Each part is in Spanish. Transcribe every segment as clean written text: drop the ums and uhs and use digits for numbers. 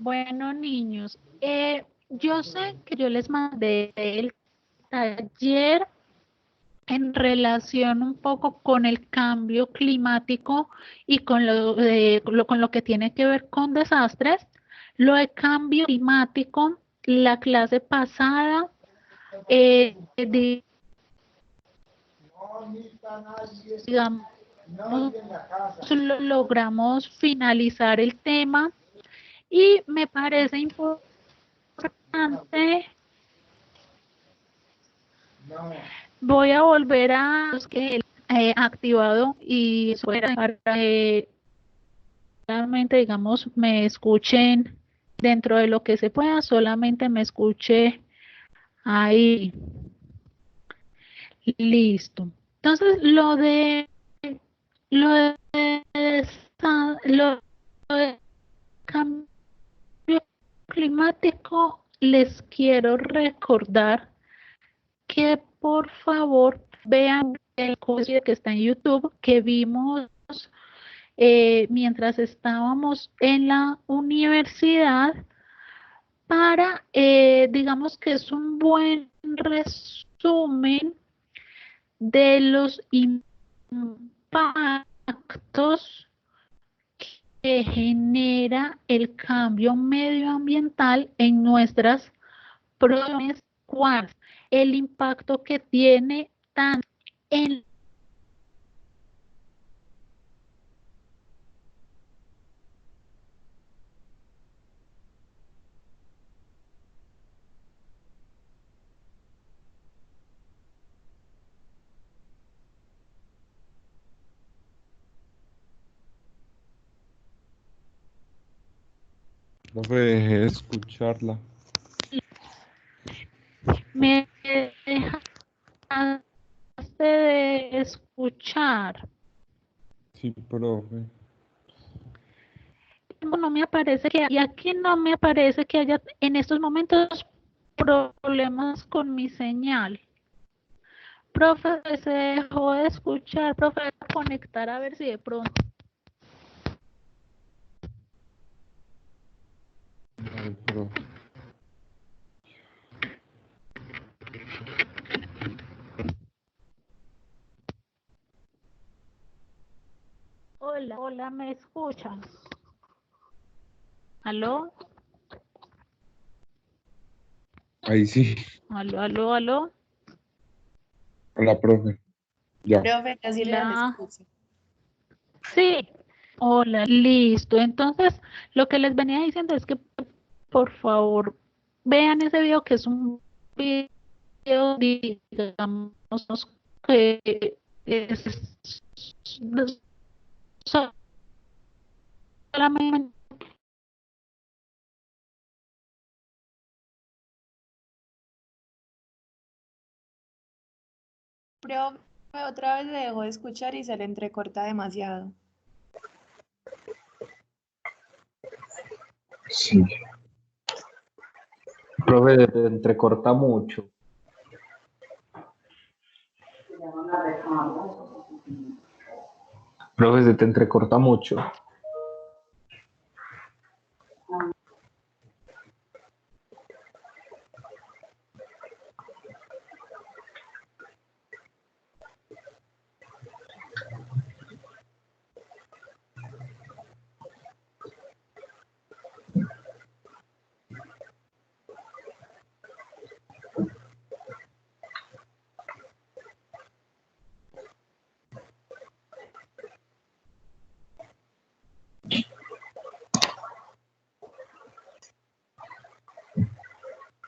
Bueno, niños, yo sé que yo les mandé el taller en relación un poco con el cambio climático y con lo que tiene que ver con desastres. Lo de cambio climático, la clase pasada, digamos, logramos finalizar el tema y me parece importante. Voy a volver a los que he activado y para que solamente, digamos, me escuchen dentro de lo que se pueda, solamente me escuche ahí. Listo. Entonces, lo de, lo de cambio climático, les quiero recordar que por favor vean el curso que está en YouTube que vimos mientras estábamos en la universidad para, digamos que es un buen resumen de los impactos que genera el cambio medioambiental en nuestras propias cuartas, el impacto que tiene tanto en Profe, dejé de escucharla. me dejaste de escuchar. Sí, profe. No me aparece que, y aquí no me aparece que haya en estos momentos problemas con mi señal. Profe, se dejó de escuchar, profe, voy a conectar a ver si de pronto. Ay, profe. Hola, hola, ¿me escuchan? ¿Aló? Ahí sí. ¿Aló, aló, aló? Hola, profe. Ya. Profe, casi le dan Hola. escucha. Sí. Hola, listo. Entonces, lo que les venía diciendo es que por favor vean ese video que es un video, digamos, que es solamente Profe, otra vez le dejó de escuchar y se le entrecorta demasiado. Sí. Profe, te entrecorta mucho. Profe, se te entrecorta mucho.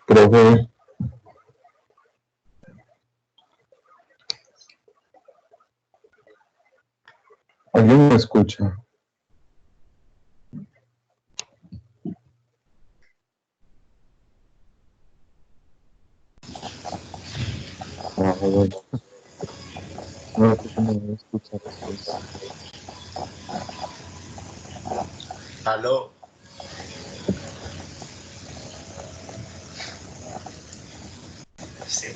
Profe, ¿alguien me escucha? Ah, bueno. No, creo que no me escucha después. Aló, sí.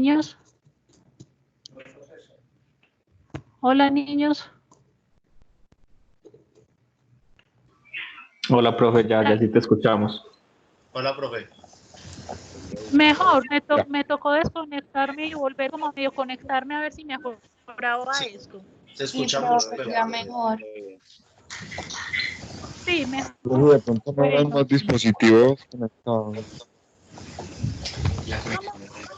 niños. Hola, niños. Hola, profe, ya sí te escuchamos. Hola, profe. Mejor, me tocó desconectarme y volver como a medio conectarme a ver si me mejoraba Sí, esto. te Sí, escuchamos profe, mejor. ya mejor. Sí, mejor. Profe, de pronto no habrán Bueno, más dispositivos conectados. La ¿cómo? conexión.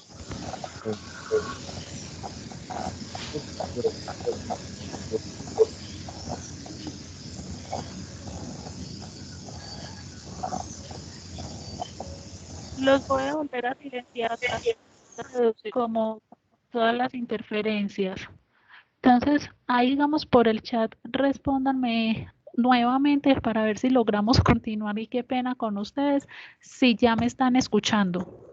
Los voy a volver a silenciar para reducir como todas las interferencias. Entonces, ahí digamos por el chat, respóndanme nuevamente para ver si logramos continuar y qué pena con ustedes, si ya me están escuchando.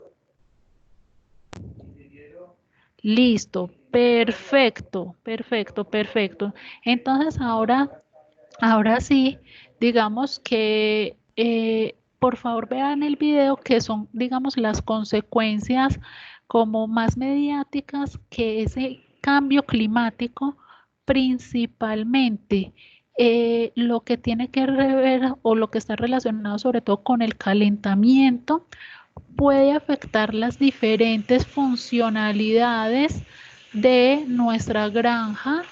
Listo, perfecto, perfecto, perfecto. Entonces, ahora sí, digamos que por favor vean el video que son, digamos, las consecuencias como más mediáticas que ese cambio climático, principalmente lo que tiene que ver o lo que está relacionado sobre todo con el calentamiento, puede afectar las diferentes funcionalidades de nuestra granja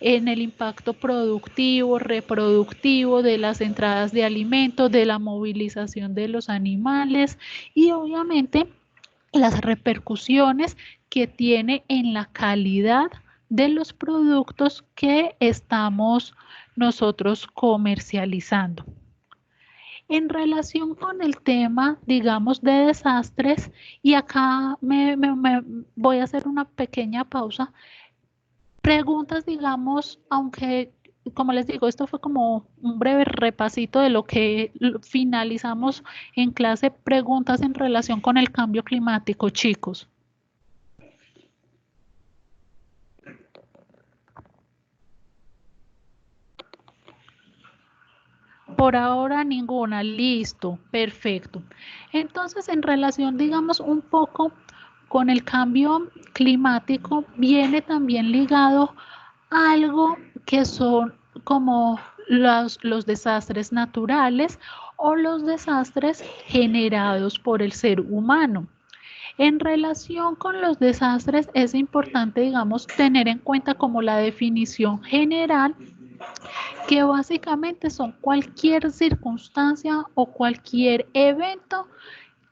en el impacto productivo, reproductivo, de las entradas de alimentos, de la movilización de los animales y obviamente las repercusiones que tiene en la calidad de los productos que estamos nosotros comercializando. En relación con el tema, digamos, de desastres, y acá me voy a hacer una pequeña pausa. Preguntas, digamos, aunque, como les digo, esto fue como un breve repasito de lo que finalizamos en clase, preguntas en relación con el cambio climático, chicos. Por ahora ninguna, listo, perfecto. Entonces, en relación, digamos, un poco con el cambio climático, viene también ligado algo que son como los desastres naturales o los desastres generados por el ser humano. En relación con los desastres, es importante, digamos, tener en cuenta como la definición general que básicamente son cualquier circunstancia o cualquier evento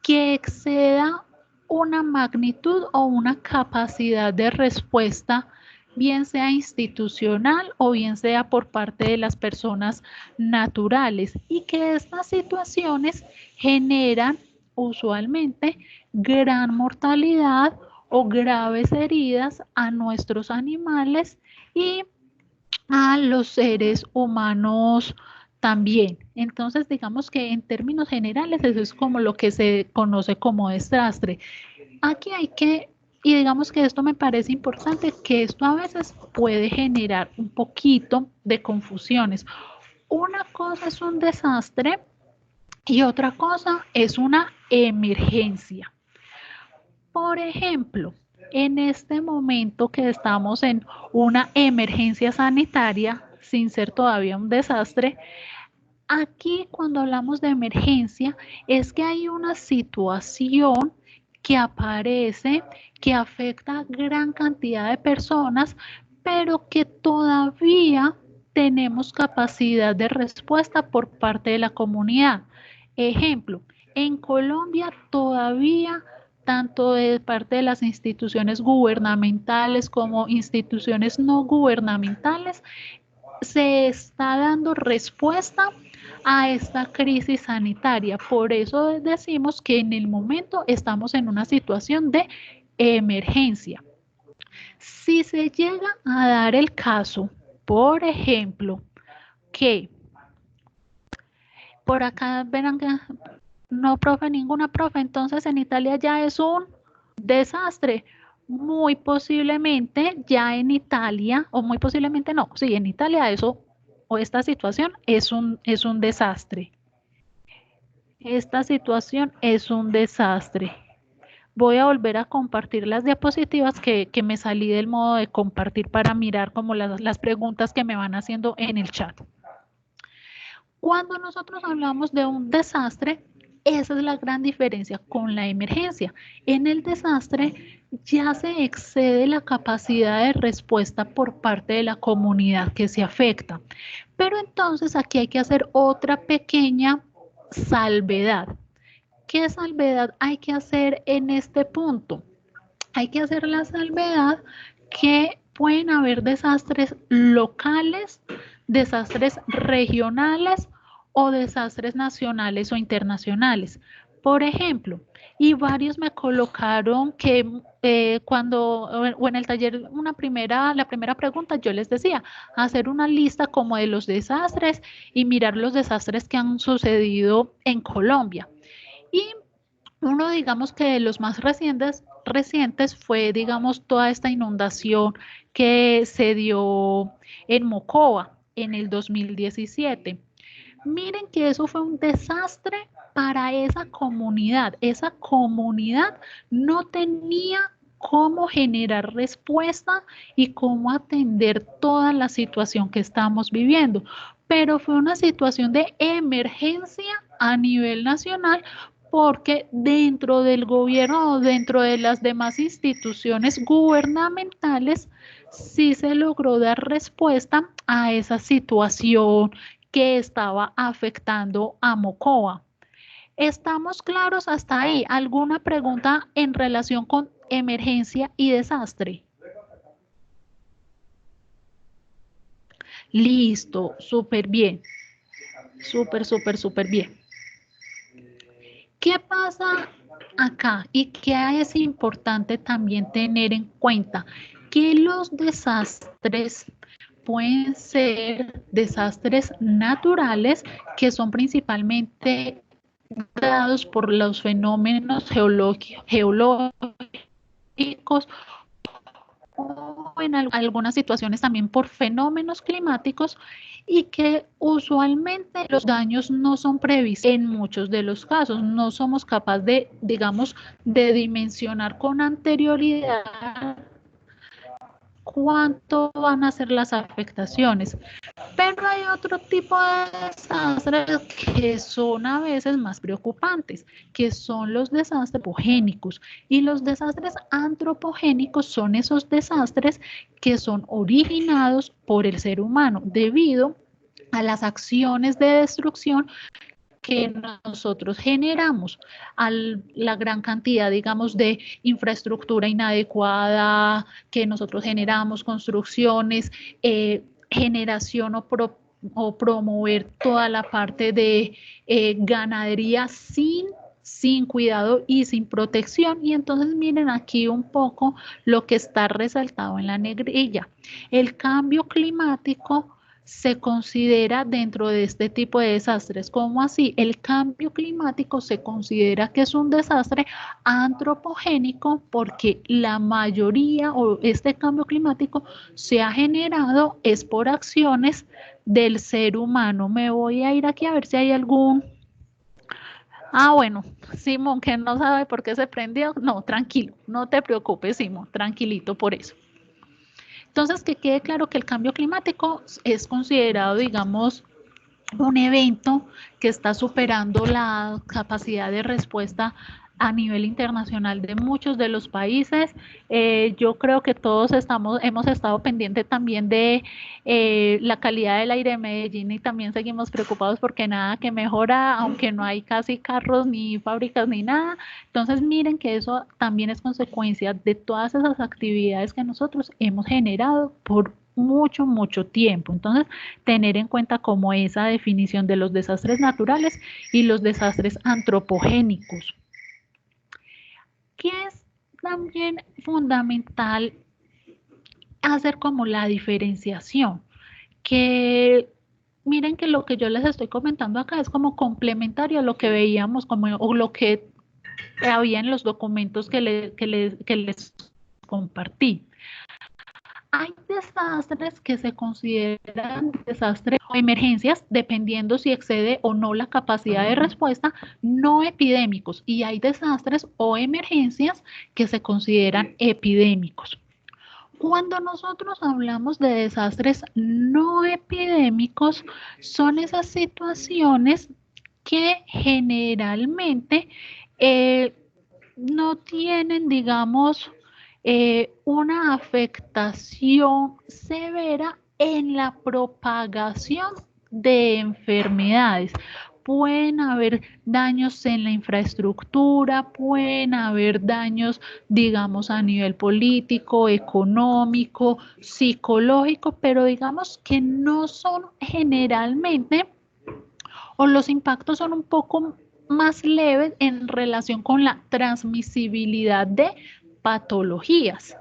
que exceda una magnitud o una capacidad de respuesta, bien sea institucional o bien sea por parte de las personas naturales, y que estas situaciones generan usualmente gran mortalidad o graves heridas a nuestros animales y a los seres humanos también. Entonces, digamos que en términos generales, eso es como lo que se conoce como desastre. Aquí hay que, y digamos que esto me parece importante, que esto a veces puede generar un poquito de confusiones. Una cosa es un desastre y otra cosa es una emergencia. Por ejemplo, en este momento que estamos en una emergencia sanitaria, sin ser todavía un desastre, aquí cuando hablamos de emergencia es que hay una situación que aparece, que afecta a gran cantidad de personas, pero que todavía tenemos capacidad de respuesta por parte de la comunidad. Ejemplo, en Colombia todavía tanto de parte de las instituciones gubernamentales como instituciones no gubernamentales, se está dando respuesta a esta crisis sanitaria. Por eso decimos que en el momento estamos en una situación de emergencia. Si se llega a dar el caso, por ejemplo, que por acá verán que no, profe, ninguna profe, entonces en Italia ya es un desastre. Muy posiblemente ya en Italia, o muy posiblemente no, sí, en Italia eso o esta situación es un desastre. Esta situación es un desastre. Voy a volver a compartir las diapositivas que me salí del modo de compartir para mirar como las preguntas que me van haciendo en el chat. Cuando nosotros hablamos de un desastre, esa es la gran diferencia con la emergencia. En el desastre ya se excede la capacidad de respuesta por parte de la comunidad que se afecta. Pero entonces aquí hay que hacer otra pequeña salvedad. ¿Qué salvedad hay que hacer en este punto? Hay que hacer la salvedad que pueden haber desastres locales, desastres regionales o desastres nacionales o internacionales. Por ejemplo, y varios me colocaron que o en el taller la primera pregunta yo les decía, hacer una lista como de los desastres y mirar los desastres que han sucedido en Colombia. Y uno, digamos que de los más recientes fue, digamos, toda esta inundación que se dio en Mocoa en el 2017. Miren que eso fue un desastre para esa comunidad. Esa comunidad no tenía cómo generar respuesta y cómo atender toda la situación que estamos viviendo. Pero fue una situación de emergencia a nivel nacional porque dentro del gobierno o dentro de las demás instituciones gubernamentales sí se logró dar respuesta a esa situación que estaba afectando a Mocoa. ¿Estamos claros hasta ahí? ¿Alguna pregunta en relación con emergencia y desastre? Listo, súper bien. Súper bien. ¿Qué pasa acá? Y qué es importante también tener en cuenta que los desastres pueden ser desastres naturales que son principalmente dados por los fenómenos geológicos o en algunas situaciones también por fenómenos climáticos y que usualmente los daños no son previsibles en muchos de los casos. No somos capaces de, digamos, de dimensionar con anterioridad cuánto van a ser las afectaciones. Pero hay otro tipo de desastres que son a veces más preocupantes, que son los desastres antropogénicos. Y los desastres antropogénicos son esos desastres que son originados por el ser humano debido a las acciones de destrucción que nosotros generamos, a la gran cantidad, digamos, de infraestructura inadecuada que nosotros generamos, construcciones, generación o promover toda la parte de ganadería sin cuidado y sin protección. Y entonces miren aquí un poco lo que está resaltado en la negrilla. El cambio climático se considera dentro de este tipo de desastres. ¿Cómo así? El cambio climático se considera que es un desastre antropogénico porque la mayoría o este cambio climático se ha generado es por acciones del ser humano. Me voy a ir aquí a ver si hay algún... bueno, Simón, que no sabe por qué se prendió. No, tranquilo, no te preocupes, Simón, tranquilito por eso. Entonces, que quede claro que el cambio climático es considerado, digamos, un evento que está superando la capacidad de respuesta a nivel internacional de muchos de los países. Yo creo que todos hemos estado pendientes también de la calidad del aire de Medellín y también seguimos preocupados porque nada que mejora, aunque no hay casi carros ni fábricas ni nada. Entonces miren que eso también es consecuencia de todas esas actividades que nosotros hemos generado por mucho tiempo. Entonces, tener en cuenta como esa definición de los desastres naturales y los desastres antropogénicos. ¿Qué es también fundamental hacer como la diferenciación? Que miren que lo que yo les estoy comentando acá es como complementario a lo que veíamos o lo que había en los documentos que les compartí. hay desastres que se consideran desastres o emergencias, dependiendo si excede o no la capacidad de respuesta, no epidémicos, y hay desastres o emergencias que se consideran epidémicos. Cuando nosotros hablamos de desastres no epidémicos, son esas situaciones que generalmente no tienen, digamos, una afectación severa en la propagación de enfermedades. Pueden haber daños en la infraestructura, pueden haber daños, digamos, a nivel político, económico, psicológico, pero digamos que no son generalmente, o los impactos son un poco más leves en relación con la transmisibilidad de patologías.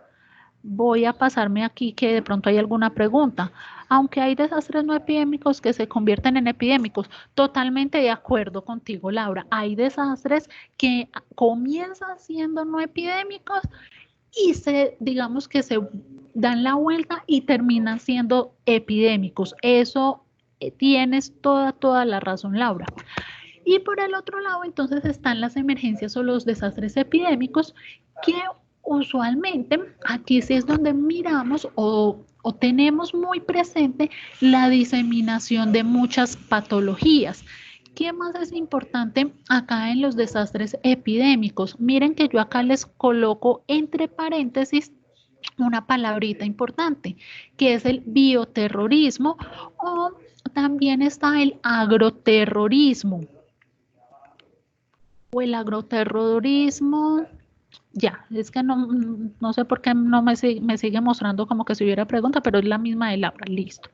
Voy a pasarme aquí que de pronto hay alguna pregunta. Aunque hay desastres no epidémicos que se convierten en epidémicos, totalmente de acuerdo contigo, Laura. Hay desastres que comienzan siendo no epidémicos y digamos que se dan la vuelta y terminan siendo epidémicos. Eso tienes toda la razón, Laura. Y por el otro lado, entonces están las emergencias o los desastres epidémicos que usualmente aquí sí es donde miramos o tenemos muy presente la diseminación de muchas patologías. ¿Qué más es importante acá en los desastres epidémicos? Miren que yo acá les coloco entre paréntesis una palabrita importante, que es el bioterrorismo, o también está el agroterrorismo. O el agroterrorismo, ya, es que no sé por qué no me sigue mostrando como que si hubiera pregunta, pero es la misma de Laura, listo.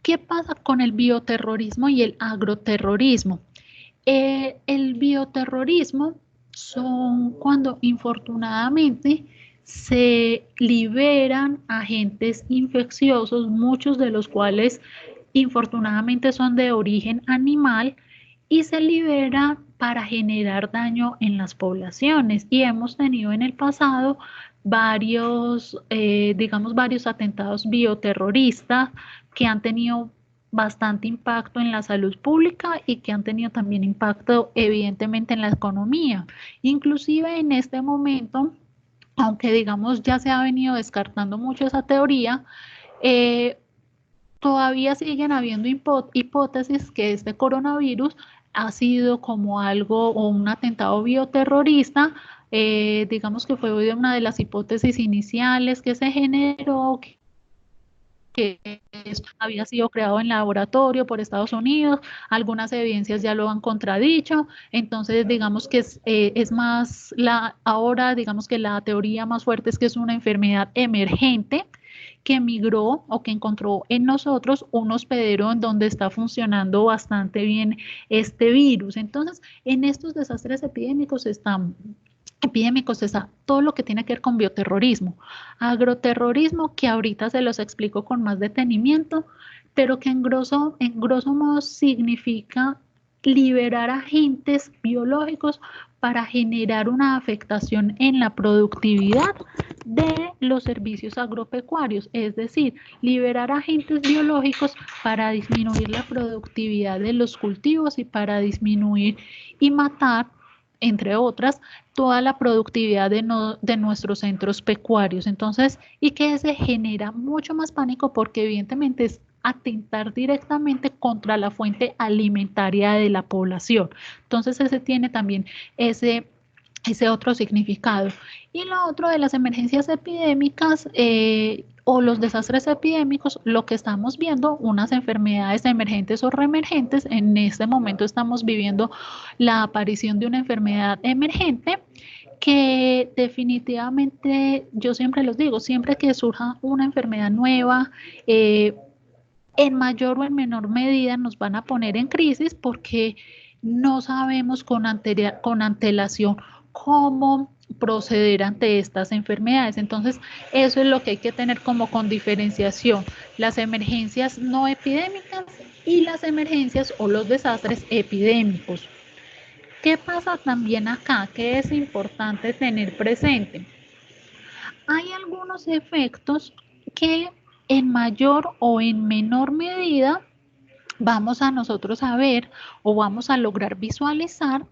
¿Qué pasa con el bioterrorismo y el agroterrorismo? El bioterrorismo son cuando infortunadamente se liberan agentes infecciosos, muchos de los cuales infortunadamente son de origen animal, y se libera para generar daño en las poblaciones. Y hemos tenido en el pasado varios, digamos, varios atentados bioterroristas que han tenido bastante impacto en la salud pública y que han tenido también impacto evidentemente en la economía. Inclusive en este momento, aunque digamos ya se ha venido descartando mucho esa teoría, todavía siguen habiendo hipótesis que este coronavirus ha sido como algo o un atentado bioterrorista. Digamos que fue una de las hipótesis iniciales que se generó, que había sido creado en laboratorio por Estados Unidos. Algunas evidencias ya lo han contradicho. Entonces, digamos que es más, ahora digamos que la teoría más fuerte es que es una enfermedad emergente que migró o que encontró en nosotros un hospedero en donde está funcionando bastante bien este virus. Entonces, en estos desastres epidémicos está todo lo que tiene que ver con bioterrorismo, agroterrorismo, que ahorita se los explico con más detenimiento, pero que en grosso modo significa liberar agentes biológicos para generar una afectación en la productividad de los servicios agropecuarios, es decir, liberar agentes biológicos para disminuir la productividad de los cultivos y para disminuir y matar, entre otras, toda la productividad de nuestros centros pecuarios. Entonces, y que se genera mucho más pánico porque evidentemente es atentar directamente contra la fuente alimentaria de la población. Entonces, ese tiene también ese otro significado. Y lo otro de las emergencias epidémicas o los desastres epidémicos, lo que estamos viendo, unas enfermedades emergentes o reemergentes. En este momento estamos viviendo la aparición de una enfermedad emergente que definitivamente, yo siempre los digo, siempre que surja una enfermedad nueva, en mayor o en menor medida nos van a poner en crisis porque no sabemos con antelación cómo proceder ante estas enfermedades. Entonces, eso es lo que hay que tener como con diferenciación, las emergencias no epidémicas y las emergencias o los desastres epidémicos. ¿Qué pasa también acá? Que es importante tener presente. hay algunos efectos que en mayor o en menor medida vamos a nosotros a ver o vamos a lograr visualizar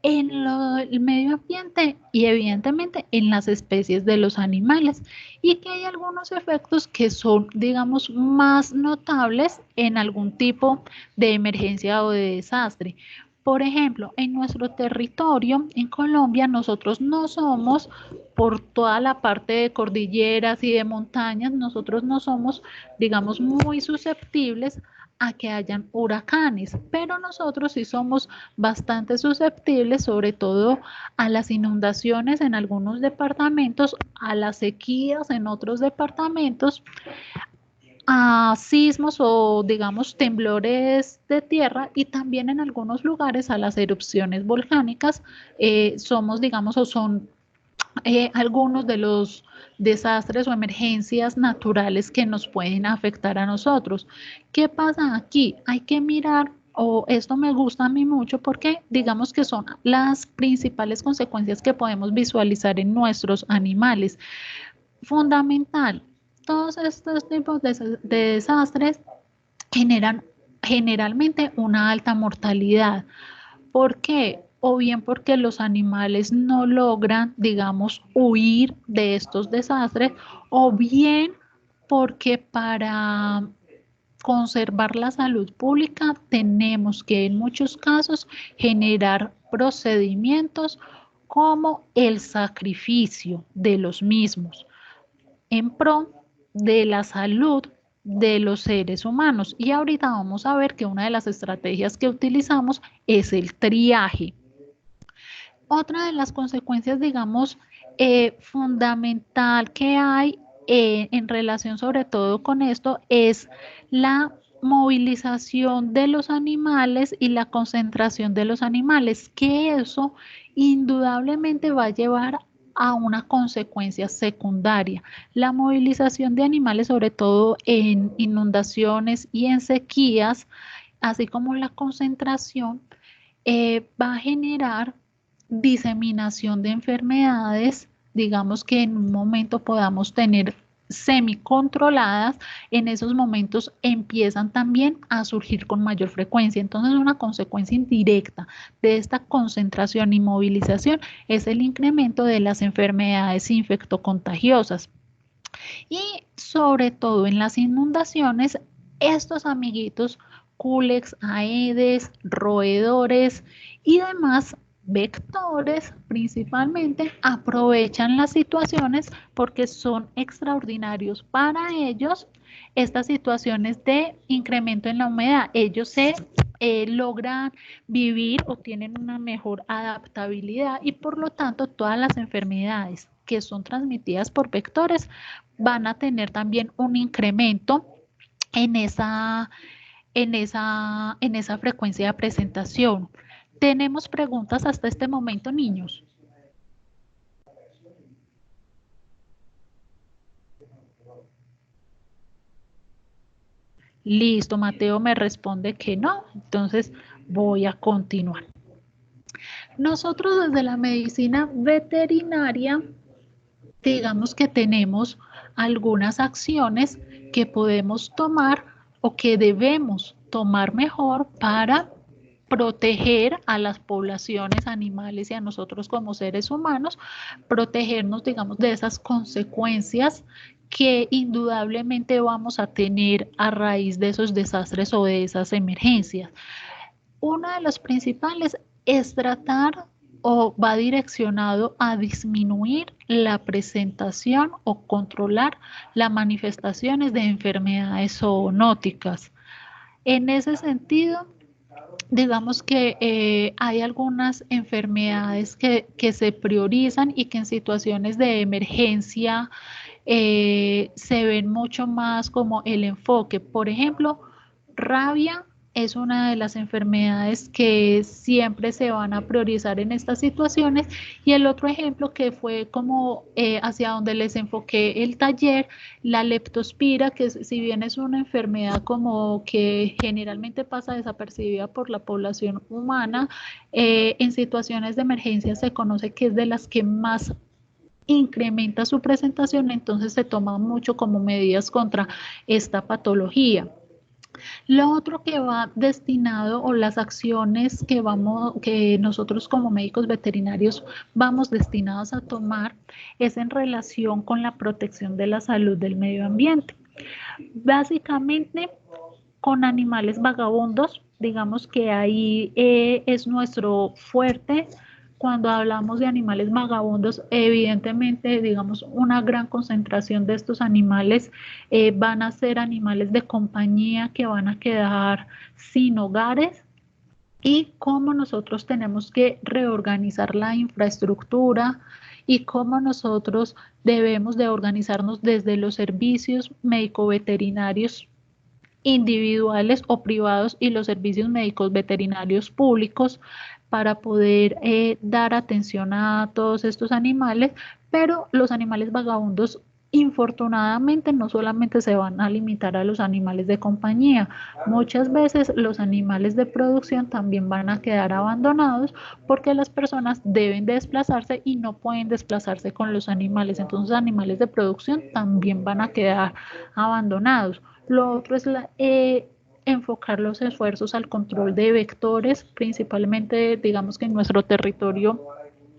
en el medio ambiente y evidentemente en las especies de los animales, y que hay algunos efectos que son, digamos, más notables en algún tipo de emergencia o de desastre. Por ejemplo, en nuestro territorio, en Colombia, nosotros no somos, por toda la parte de cordilleras y de montañas, nosotros no somos, digamos, muy susceptibles a que hayan huracanes, pero nosotros sí somos bastante susceptibles, sobre todo a las inundaciones en algunos departamentos, a las sequías en otros departamentos, a sismos o digamos temblores de tierra, y también en algunos lugares a las erupciones volcánicas. Somos, digamos, o son algunos de los desastres o emergencias naturales que nos pueden afectar a nosotros. ¿Qué pasa aquí? Hay que mirar, o esto me gusta a mí mucho porque digamos que son las principales consecuencias que podemos visualizar en nuestros animales. Fundamental, todos estos tipos de desastres generan generalmente una alta mortalidad. ¿Por qué? O bien porque los animales no logran, digamos, huir de estos desastres, o bien porque para conservar la salud pública tenemos que en muchos casos generar procedimientos como el sacrificio de los mismos en pro de la salud de los seres humanos. Y ahorita vamos a ver que una de las estrategias que utilizamos es el triaje. Otra de las consecuencias, digamos, fundamental que hay en relación sobre todo con esto es la movilización de los animales y la concentración de los animales, que eso indudablemente va a llevar a una consecuencia secundaria. La movilización de animales, sobre todo en inundaciones y en sequías, así como la concentración, va a generar diseminación de enfermedades, digamos que en un momento podamos tener semicontroladas, en esos momentos empiezan también a surgir con mayor frecuencia. Entonces, una consecuencia indirecta de esta concentración y movilización es el incremento de las enfermedades infectocontagiosas. Y sobre todo en las inundaciones, estos amiguitos, culex, aedes, roedores y demás vectores principalmente aprovechan las situaciones porque son extraordinarios para ellos estas situaciones de incremento en la humedad. Ellos se logran vivir o tienen una mejor adaptabilidad, y por lo tanto todas las enfermedades que son transmitidas por vectores van a tener también un incremento en esa frecuencia de presentación. ¿Tenemos preguntas hasta este momento, niños? Listo, Mateo me responde que no, entonces voy a continuar. Nosotros desde la medicina veterinaria, digamos que tenemos algunas acciones que podemos tomar o que debemos tomar mejor para proteger a las poblaciones animales y a nosotros como seres humanos, protegernos, digamos, de esas consecuencias que indudablemente vamos a tener a raíz de esos desastres o de esas emergencias. Una de las principales es tratar, o va direccionado a disminuir la presentación o controlar las manifestaciones de enfermedades zoonóticas. En ese sentido, digamos que hay algunas enfermedades que se priorizan y que en situaciones de emergencia se ven mucho más como el enfoque. Por ejemplo, rabia es una de las enfermedades que siempre se van a priorizar en estas situaciones, y el otro ejemplo que fue como hacia donde les enfoqué el taller, la leptospira, que si bien es una enfermedad como que generalmente pasa desapercibida por la población humana, en situaciones de emergencia se conoce que es de las que más incrementa su presentación, entonces se toma mucho como medidas contra esta patología. Lo otro que va destinado o las acciones que nosotros como médicos veterinarios vamos destinados a tomar es en relación con la protección de la salud del medio ambiente. Básicamente con animales vagabundos, digamos que ahí es nuestro fuerte. Cuando hablamos de animales vagabundos, evidentemente, digamos, una gran concentración de estos animales van a ser animales de compañía que van a quedar sin hogares y cómo nosotros tenemos que reorganizar la infraestructura y cómo nosotros debemos de organizarnos desde los servicios médico-veterinarios individuales o privados y los servicios médicos veterinarios públicos para poder dar atención a todos estos animales, pero los animales vagabundos infortunadamente no solamente se van a limitar a los animales de compañía, muchas veces los animales de producción también van a quedar abandonados porque las personas deben desplazarse y no pueden desplazarse con los animales, entonces los animales de producción también van a quedar abandonados. Lo otro es enfocar los esfuerzos al control de vectores, principalmente digamos que en nuestro territorio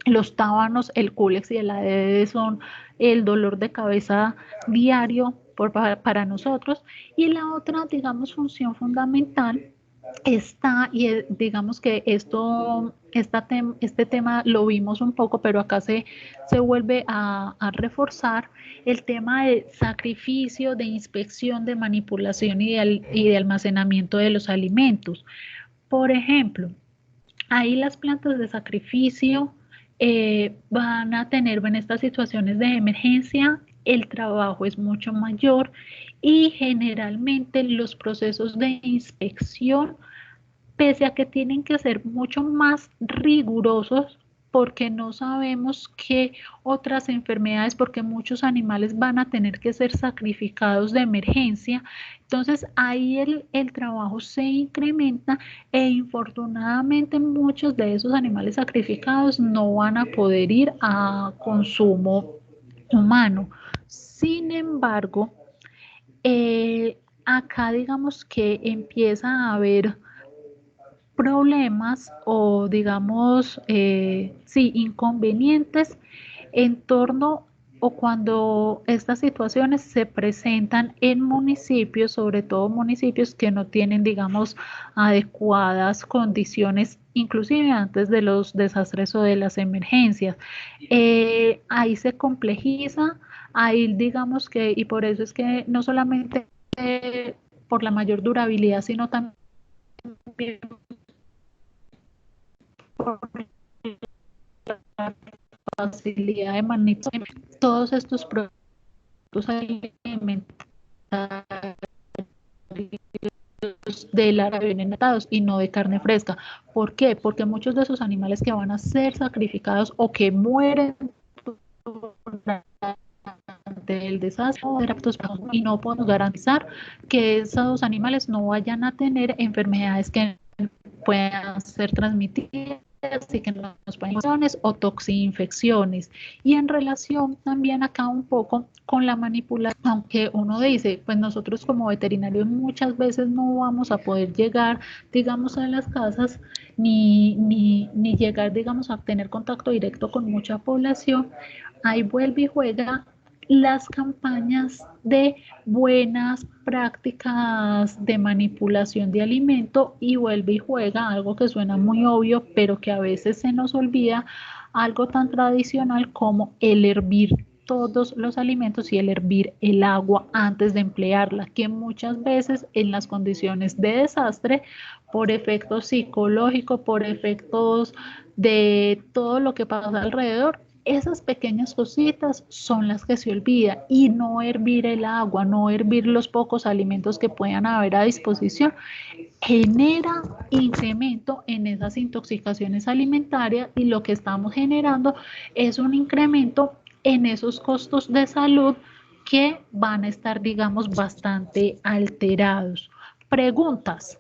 los tábanos, el cúlex y el ADD son el dolor de cabeza diario para nosotros. Y la otra, digamos, función fundamental está, y digamos que este tema lo vimos un poco, pero acá se vuelve a reforzar el tema de sacrificio, de inspección, de manipulación y de almacenamiento de los alimentos. Por ejemplo, ahí las plantas de sacrificio van a tener en estas situaciones de emergencia, el trabajo es mucho mayor y generalmente los procesos de inspección, pese a que tienen que ser mucho más rigurosos porque no sabemos qué otras enfermedades, porque muchos animales van a tener que ser sacrificados de emergencia. Entonces ahí el trabajo se incrementa e infortunadamente muchos de esos animales sacrificados no van a poder ir a consumo humano. Sin embargo, acá digamos que empieza a haber problemas o digamos, sí, inconvenientes en torno o cuando estas situaciones se presentan en municipios, sobre todo municipios que no tienen, digamos, adecuadas condiciones, inclusive antes de los desastres o de las emergencias. Ahí se complejiza, ahí digamos que, y por eso es que no solamente por la mayor durabilidad, sino también por la facilidad de manipulación, todos estos productos alimentarios de la vienen enlatados y no de carne fresca. ¿Por qué? Porque muchos de esos animales que van a ser sacrificados o que mueren del desastre y no podemos garantizar que esos animales no vayan a tener enfermedades que puedan ser transmitidas y que nos pueden infecciones o toxinfecciones. Y en relación también acá un poco con la manipulación, aunque uno dice, pues nosotros como veterinarios muchas veces no vamos a poder llegar, digamos, a las casas ni llegar, digamos, a tener contacto directo con mucha población, ahí vuelve y juega las campañas de buenas prácticas de manipulación de alimento y vuelve y juega algo que suena muy obvio, pero que a veces se nos olvida, algo tan tradicional como el hervir todos los alimentos y el hervir el agua antes de emplearla, que muchas veces en las condiciones de desastre, por efectos psicológicos, por efectos de todo lo que pasa alrededor, esas pequeñas cositas son las que se olvidan y no hervir el agua, no hervir los pocos alimentos que puedan haber a disposición, genera incremento en esas intoxicaciones alimentarias y lo que estamos generando es un incremento en esos costos de salud que van a estar, digamos, bastante alterados. Preguntas.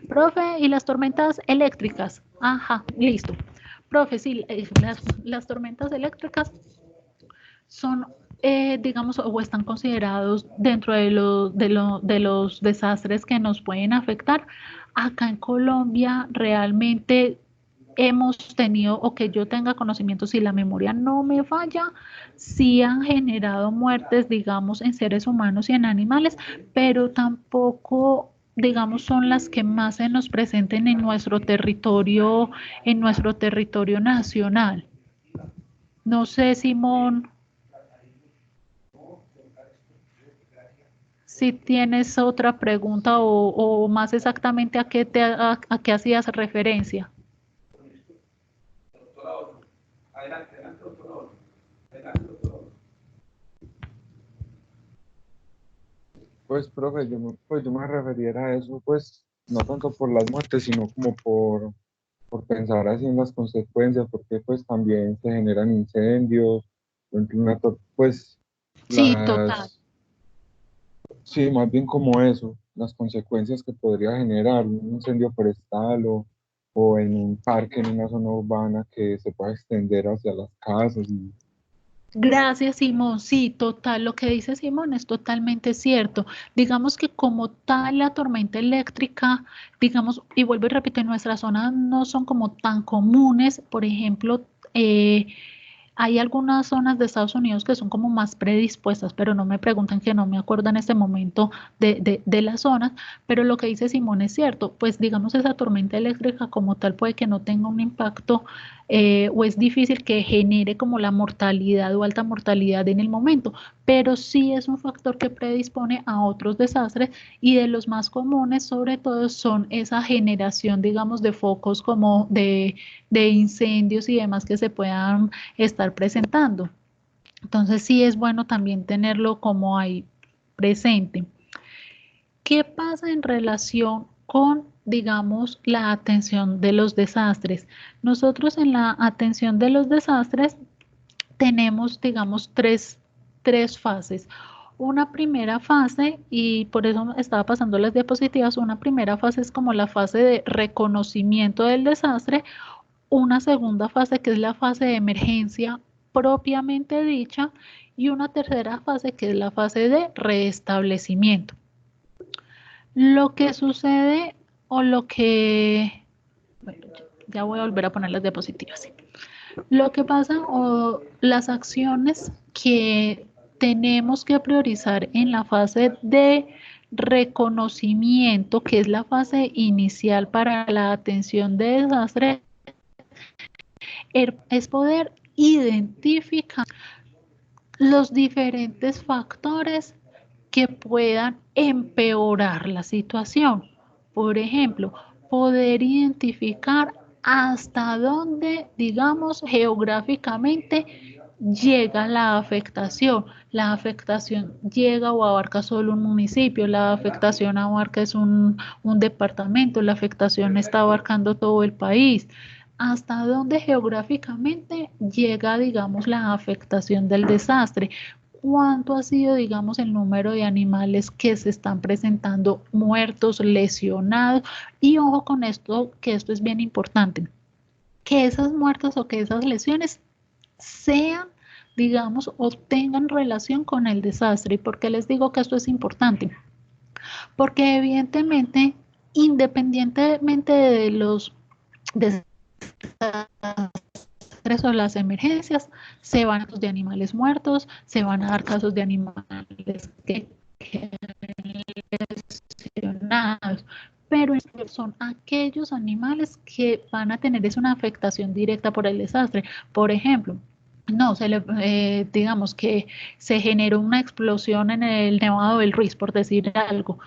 Profe, ¿y las tormentas eléctricas? Ajá, listo. Profe, sí, las tormentas eléctricas son, digamos, o están considerados dentro de los desastres que nos pueden afectar. Acá en Colombia realmente hemos tenido, o que yo tenga conocimiento, si la memoria no me falla, sí han generado muertes, digamos, en seres humanos y en animales, pero tampoco, digamos, son las que más se nos presenten en nuestro territorio nacional. No sé, Simón, si tienes otra pregunta o más exactamente a qué hacías referencia. Pues, profe, yo me referiera a eso, pues, no tanto por las muertes, sino como por pensar así en las consecuencias, porque pues también se generan incendios, por ejemplo, pues, Sí, total. las, sí, más bien como eso, las consecuencias que podría generar un incendio forestal o en un parque, en una zona urbana que se pueda extender hacia las casas y Gracias, Simón. Sí, total. Lo que dice Simón es totalmente cierto. Digamos que como tal la tormenta eléctrica, digamos, y vuelvo y repito, en nuestra zona no son como tan comunes. Por ejemplo, hay algunas zonas de Estados Unidos que son como más predispuestas, pero no me preguntan, que no me acuerdo en este momento de las zonas, pero lo que dice Simón es cierto, pues digamos esa tormenta eléctrica como tal puede que no tenga un impacto, o es difícil que genere como la mortalidad o alta mortalidad en el momento, pero sí es un factor que predispone a otros desastres, y de los más comunes sobre todo son esa generación, digamos, de focos como de incendios y demás que se puedan estar presentando. Entonces sí es bueno también tenerlo como ahí presente. ¿Qué pasa en relación con, digamos, la atención de los desastres? Nosotros en la atención de los desastres tenemos, digamos, tres fases. Una primera fase, y por eso estaba pasando las diapositivas, una primera fase es como la fase de reconocimiento del desastre, una segunda fase que es la fase de emergencia propiamente dicha, y una tercera fase que es la fase de restablecimiento. Lo que sucede o lo que, bueno, ya voy a volver a poner las diapositivas. ¿Sí? Lo que pasa o las acciones que tenemos que priorizar en la fase de reconocimiento, que es la fase inicial para la atención de desastre, es poder identificar los diferentes factores que puedan empeorar la situación. Por ejemplo, poder identificar hasta dónde, digamos, geográficamente llega la afectación. La afectación llega o abarca solo un municipio, la afectación abarca es un departamento, la afectación está abarcando todo el país. Hasta dónde geográficamente llega, digamos, la afectación del desastre. ¿Cuánto ha sido, digamos, el número de animales que se están presentando muertos, lesionados? Y ojo con esto, que esto es bien importante, que esas muertes o que esas lesiones sean, digamos, o tengan relación con el desastre. ¿Y por qué les digo que esto es importante? Porque evidentemente, independientemente de los desastres o las emergencias, se van a casos de animales muertos, se van a dar casos de animales que lesionados, pero son aquellos animales que van a tener una afectación directa por el desastre. Por ejemplo, no, digamos que se generó una explosión en el Nevado del Ruiz, por decir algo,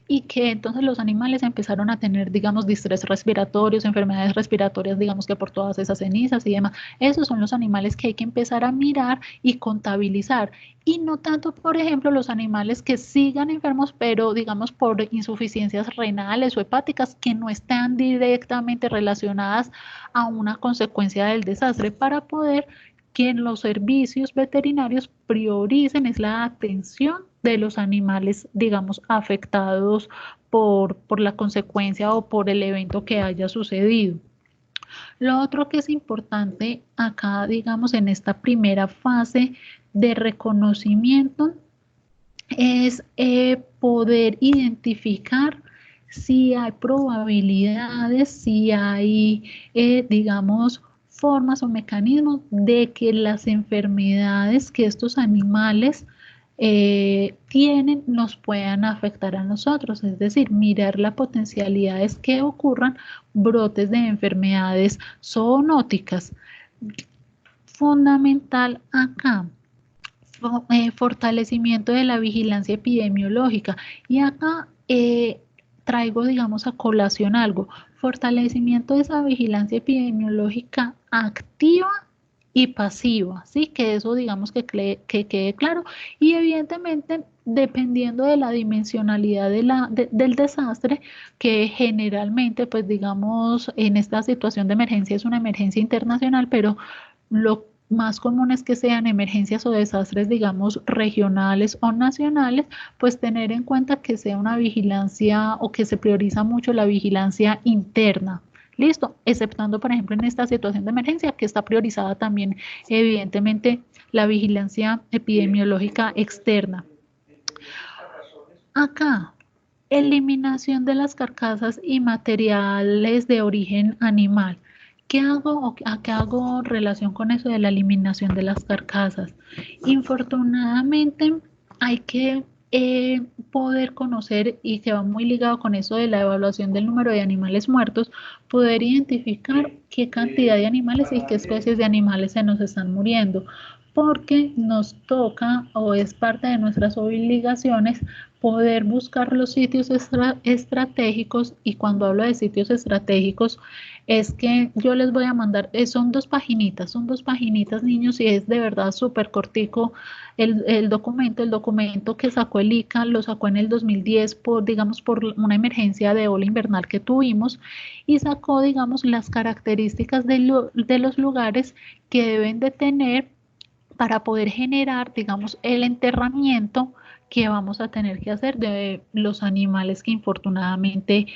y que entonces los animales empezaron a tener, digamos, distrés respiratorios, enfermedades respiratorias, digamos que por todas esas cenizas y demás. Esos son los animales que hay que empezar a mirar y contabilizar. Y no tanto, por ejemplo, los animales que sigan enfermos, pero digamos por insuficiencias renales o hepáticas que no están directamente relacionadas a una consecuencia del desastre, para poder que en los servicios veterinarios prioricen es la atención de los animales, digamos, afectados por la consecuencia o por el evento que haya sucedido. Lo otro que es importante acá, digamos, en esta primera fase de reconocimiento es poder identificar si hay probabilidades, si hay, digamos, formas o mecanismos de que las enfermedades que estos animales tienen nos puedan afectar a nosotros, es decir, mirar las potencialidades que ocurran brotes de enfermedades zoonóticas. Fundamental acá, fortalecimiento de la vigilancia epidemiológica. Y acá traigo, digamos, a colación algo, fortalecimiento de esa vigilancia epidemiológica activa y pasiva, ¿sí? Que eso, digamos, que quede claro. Y evidentemente, dependiendo de la dimensionalidad del desastre, que generalmente, pues, digamos, en esta situación de emergencia es una emergencia internacional, pero lo más común es que sean emergencias o desastres, digamos, regionales o nacionales, pues tener en cuenta que sea una vigilancia o que se prioriza mucho la vigilancia interna. Listo, exceptuando, por ejemplo, en esta situación de emergencia, que está priorizada también, evidentemente, la vigilancia epidemiológica externa. Acá, eliminación de las carcasas y materiales de origen animal. ¿Qué hago? ¿A qué hago relación con eso de la eliminación de las carcasas? Infortunadamente, hay que poder conocer, y que va muy ligado con eso de la evaluación del número de animales muertos, poder identificar qué cantidad de animales y qué especies de animales se nos están muriendo, porque nos toca o es parte de nuestras obligaciones poder buscar los sitios estratégicos. Y cuando hablo de sitios estratégicos es que yo les voy a mandar, son dos paginitas, niños, y es de verdad súper cortico el documento que sacó el ICA, lo sacó en el 2010 por, digamos, por una emergencia de ola invernal que tuvimos, y sacó, digamos, las características de los lugares que deben de tener para poder generar, digamos, el enterramiento que vamos a tener que hacer de los animales que infortunadamente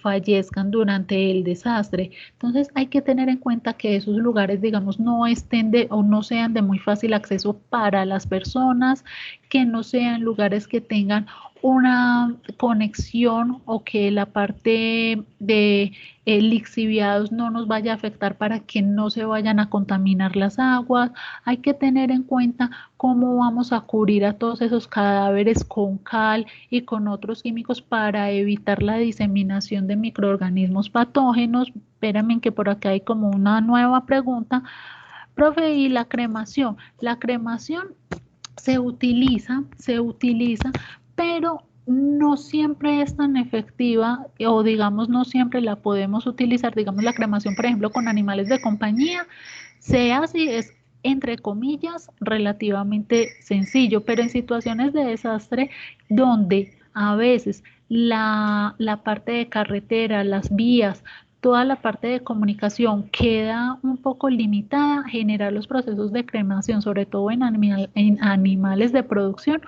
fallezcan durante el desastre. Entonces hay que tener en cuenta que esos lugares, digamos, no estén o no sean de muy fácil acceso para las personas, que no sean lugares que tengan una conexión, o que la parte de lixiviados no nos vaya a afectar para que no se vayan a contaminar las aguas. Hay que tener en cuenta cómo vamos a cubrir a todos esos cadáveres con cal y con otros químicos para evitar la diseminación de microorganismos patógenos. Espérame, que por acá hay como una nueva pregunta. Profe, ¿y la cremación? La cremación se utiliza, pero no siempre es tan efectiva, o digamos no siempre la podemos utilizar. Digamos, la cremación, por ejemplo, con animales de compañía, se hace, es entre comillas relativamente sencillo, pero en situaciones de desastre donde a veces la parte de carretera, las vías, toda la parte de comunicación queda un poco limitada, generar los procesos de cremación, sobre todo en animales de producción,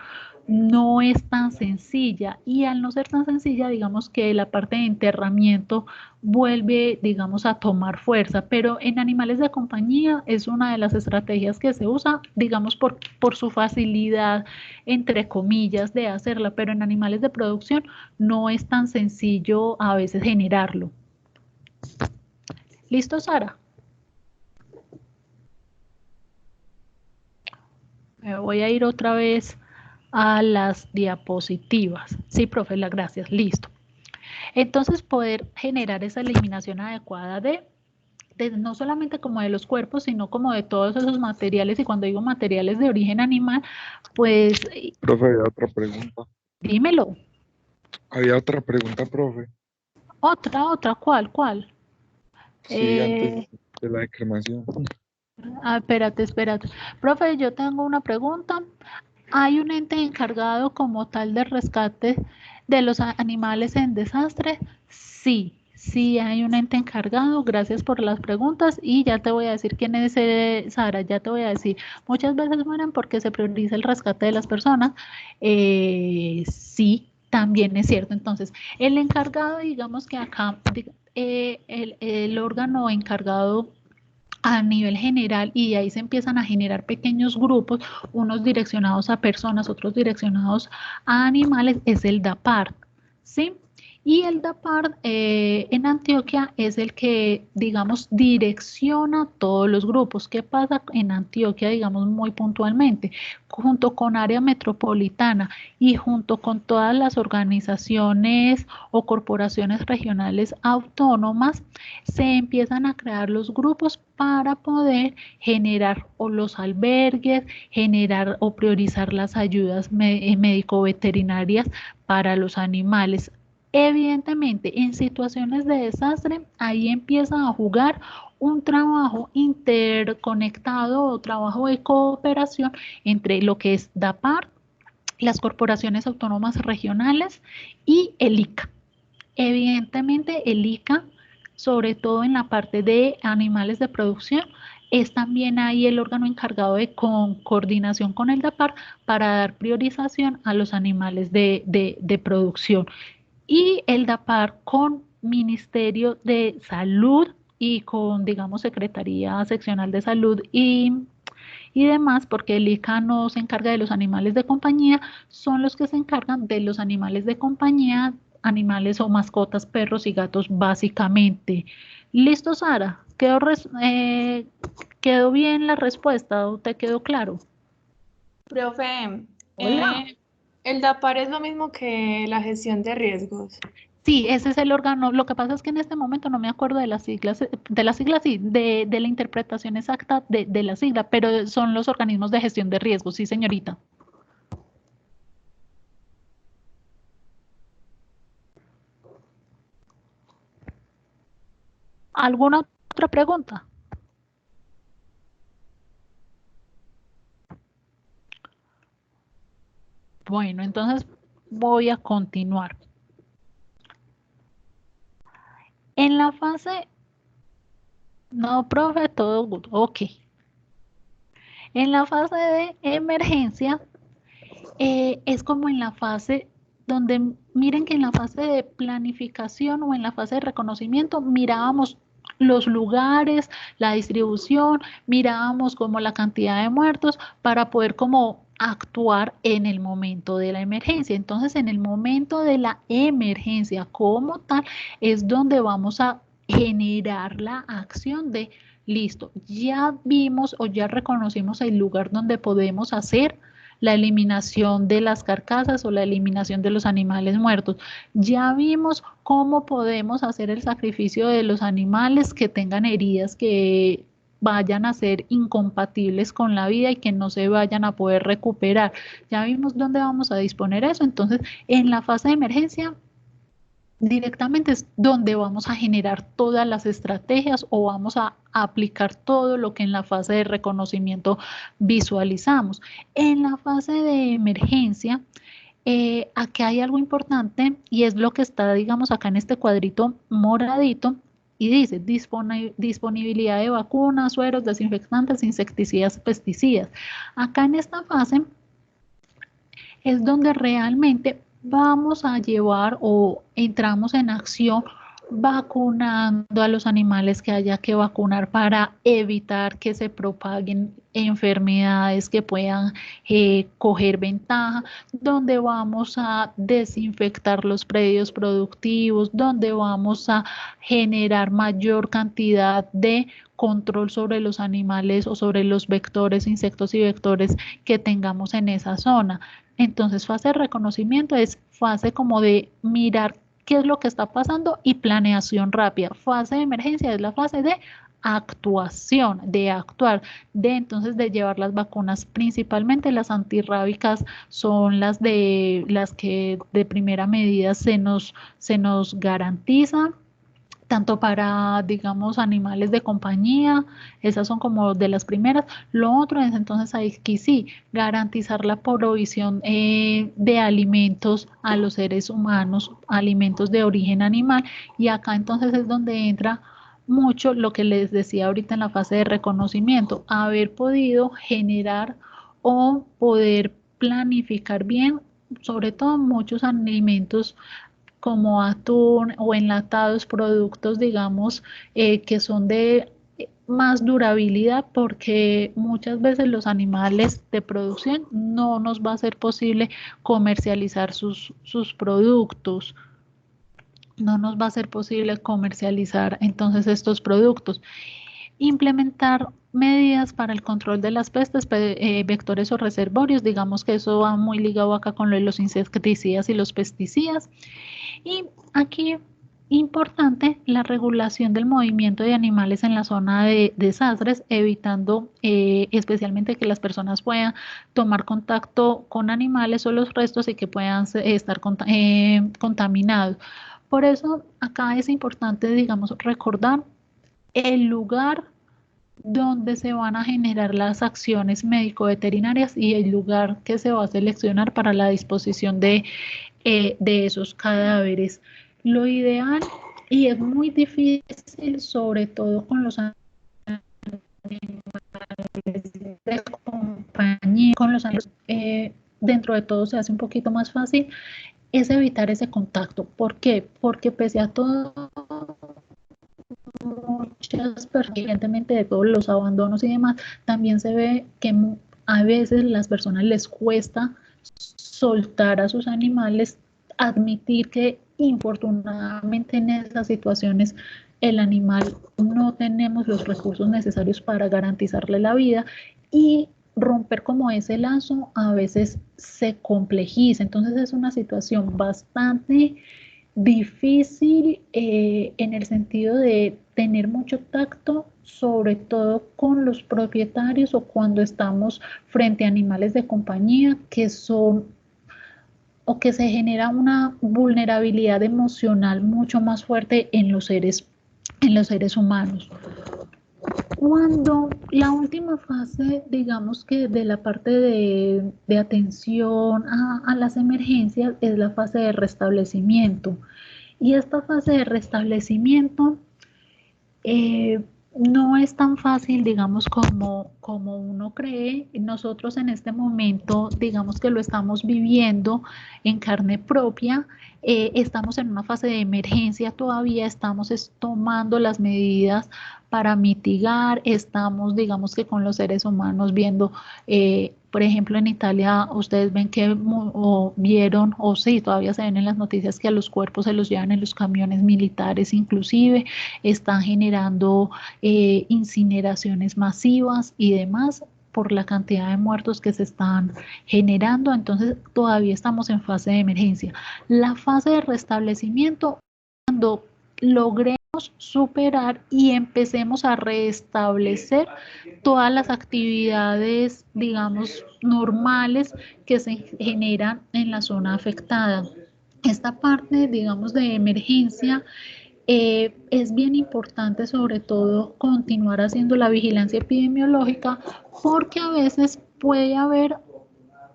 no es tan sencilla. Y al no ser tan sencilla, digamos que la parte de enterramiento vuelve, digamos, a tomar fuerza, pero en animales de compañía es una de las estrategias que se usa, digamos, por su facilidad, entre comillas, de hacerla, pero en animales de producción no es tan sencillo a veces generarlo. ¿Listo, Sara? Me voy a ir otra vez a las diapositivas. Sí, profe, gracias. Listo. Entonces, poder generar esa eliminación adecuada de no solamente como de los cuerpos, sino como de todos esos materiales. Y cuando digo materiales de origen animal, pues... Profe, había otra pregunta. Dímelo. Había otra pregunta, profe. Otra, ¿cuál? Sí, antes de la de cremación. Espérate. Profe, yo tengo una pregunta. ¿Hay un ente encargado como tal del rescate de los animales en desastre? Sí, hay un ente encargado. Gracias por las preguntas, y ya te voy a decir quién es, Sara, ya te voy a decir. Muchas veces mueren porque se prioriza el rescate de las personas. Sí, también es cierto. Entonces, el encargado, digamos que acá el órgano encargado a nivel general, y de ahí se empiezan a generar pequeños grupos, unos direccionados a personas, otros direccionados a animales, es el DAPART, ¿sí? Y el DAPART en Antioquia es el que, digamos, direcciona todos los grupos. ¿Qué pasa en Antioquia, digamos, muy puntualmente? Junto con área metropolitana y junto con todas las organizaciones o corporaciones regionales autónomas, se empiezan a crear los grupos para poder generar o los albergues, generar o priorizar las ayudas médico-veterinarias para los animales. Evidentemente, en situaciones de desastre, ahí empieza a jugar un trabajo interconectado o trabajo de cooperación entre lo que es DAPAR, las corporaciones autónomas regionales y el ICA. Evidentemente, el ICA, sobre todo en la parte de animales de producción, es también ahí el órgano encargado de coordinación con el DAPAR para dar priorización a los animales de producción. Y el DAPAR con Ministerio de Salud y con, digamos, Secretaría Seccional de Salud y demás, porque el ICA no se encarga de los animales de compañía, son los que se encargan de los animales de compañía, animales o mascotas, perros y gatos, básicamente. ¿Listo, Sara? ¿Quedó bien la respuesta o te quedó claro? Profe, Hola. el DAPAR es lo mismo que la gestión de riesgos. Sí, ese es el órgano. Lo que pasa es que en este momento no me acuerdo de las siglas, sí, de la interpretación exacta de la sigla, pero son los organismos de gestión de riesgos, sí, señorita. ¿Alguna otra pregunta? Bueno, entonces voy a continuar. En la fase, no, profe, todo good, ok. En la fase de emergencia, es como en la fase donde, miren que en la fase de planificación o en la fase de reconocimiento mirábamos los lugares, la distribución, mirábamos como la cantidad de muertos para poder como actuar en el momento de la emergencia. Entonces, en el momento de la emergencia como tal, es donde vamos a generar la acción de, listo, ya vimos o ya reconocimos el lugar donde podemos hacer la eliminación de las carcasas o la eliminación de los animales muertos. Ya vimos cómo podemos hacer el sacrificio de los animales que tengan heridas que vayan a ser incompatibles con la vida y que no se vayan a poder recuperar. Ya vimos dónde vamos a disponer eso. Entonces, en la fase de emergencia, directamente es donde vamos a generar todas las estrategias o vamos a aplicar todo lo que en la fase de reconocimiento visualizamos. En la fase de emergencia, aquí hay algo importante y es lo que está, digamos, acá en este cuadrito moradito y dice disponibilidad de vacunas, sueros, desinfectantes, insecticidas, pesticidas. Acá en esta fase es donde realmente vamos a llevar o entramos en acción vacunando a los animales que haya que vacunar para evitar que se propaguen enfermedades que puedan coger ventaja, donde vamos a desinfectar los predios productivos, donde vamos a generar mayor cantidad de control sobre los animales o sobre los vectores, insectos y vectores que tengamos en esa zona. Entonces, fase de reconocimiento es fase como de mirar qué es lo que está pasando y planeación rápida. Fase de emergencia es la fase de actuación, de actuar, de entonces de llevar las vacunas, principalmente las antirrábicas son las que de primera medida se nos garantizan tanto para, digamos, animales de compañía, esas son como de las primeras. Lo otro es entonces aquí sí, garantizar la provisión de alimentos a los seres humanos, alimentos de origen animal, y acá entonces es donde entra mucho lo que les decía ahorita en la fase de reconocimiento, haber podido generar o poder planificar bien, sobre todo muchos alimentos como atún o enlatados, productos, digamos, que son de más durabilidad, porque muchas veces los animales de producción no nos va a ser posible comercializar sus productos, no nos va a ser posible comercializar entonces estos productos. Implementar medidas para el control de las pestes, vectores o reservorios, digamos que eso va muy ligado acá con lo de los insecticidas y los pesticidas. Y aquí, importante, la regulación del movimiento de animales en la zona de desastres, evitando especialmente que las personas puedan tomar contacto con animales o los restos y que puedan estar contaminados. Por eso acá es importante, digamos, recordar el lugar donde se van a generar las acciones médico-veterinarias y el lugar que se va a seleccionar para la disposición de esos cadáveres. Lo ideal, y es muy difícil, sobre todo con los animales de compañía, con los animales, dentro de todo se hace un poquito más fácil, es evitar ese contacto. ¿Por qué? Porque pese a todo, muchas personas, evidentemente de todos los abandonos y demás, también se ve que a veces las personas les cuesta soltar a sus animales, admitir que infortunadamente en esas situaciones el animal no tenemos los recursos necesarios para garantizarle la vida, y romper como ese lazo a veces se complejiza. Entonces es una situación bastante difícil en el sentido de tener mucho tacto, sobre todo con los propietarios o cuando estamos frente a animales de compañía que son o que se genera una vulnerabilidad emocional mucho más fuerte en los seres humanos. Cuando la última fase, digamos que de la parte de atención a las emergencias, es la fase de restablecimiento. Y esta fase de restablecimiento no es tan fácil, digamos, como uno cree. Nosotros en este momento, digamos que lo estamos viviendo en carne propia. Estamos en una fase de emergencia todavía, estamos tomando las medidas para mitigar, estamos, digamos que con los seres humanos viendo, por ejemplo, en Italia, ustedes ven que o vieron, o sí, todavía se ven en las noticias que a los cuerpos se los llevan en los camiones militares, inclusive están generando incineraciones masivas y demás por la cantidad de muertos que se están generando. Entonces todavía estamos en fase de emergencia. La fase de restablecimiento, cuando logremos superar y empecemos a restablecer todas las actividades, digamos, normales que se generan en la zona afectada. Esta parte, digamos, de emergencia, es bien importante, sobre todo, continuar haciendo la vigilancia epidemiológica, porque a veces puede haber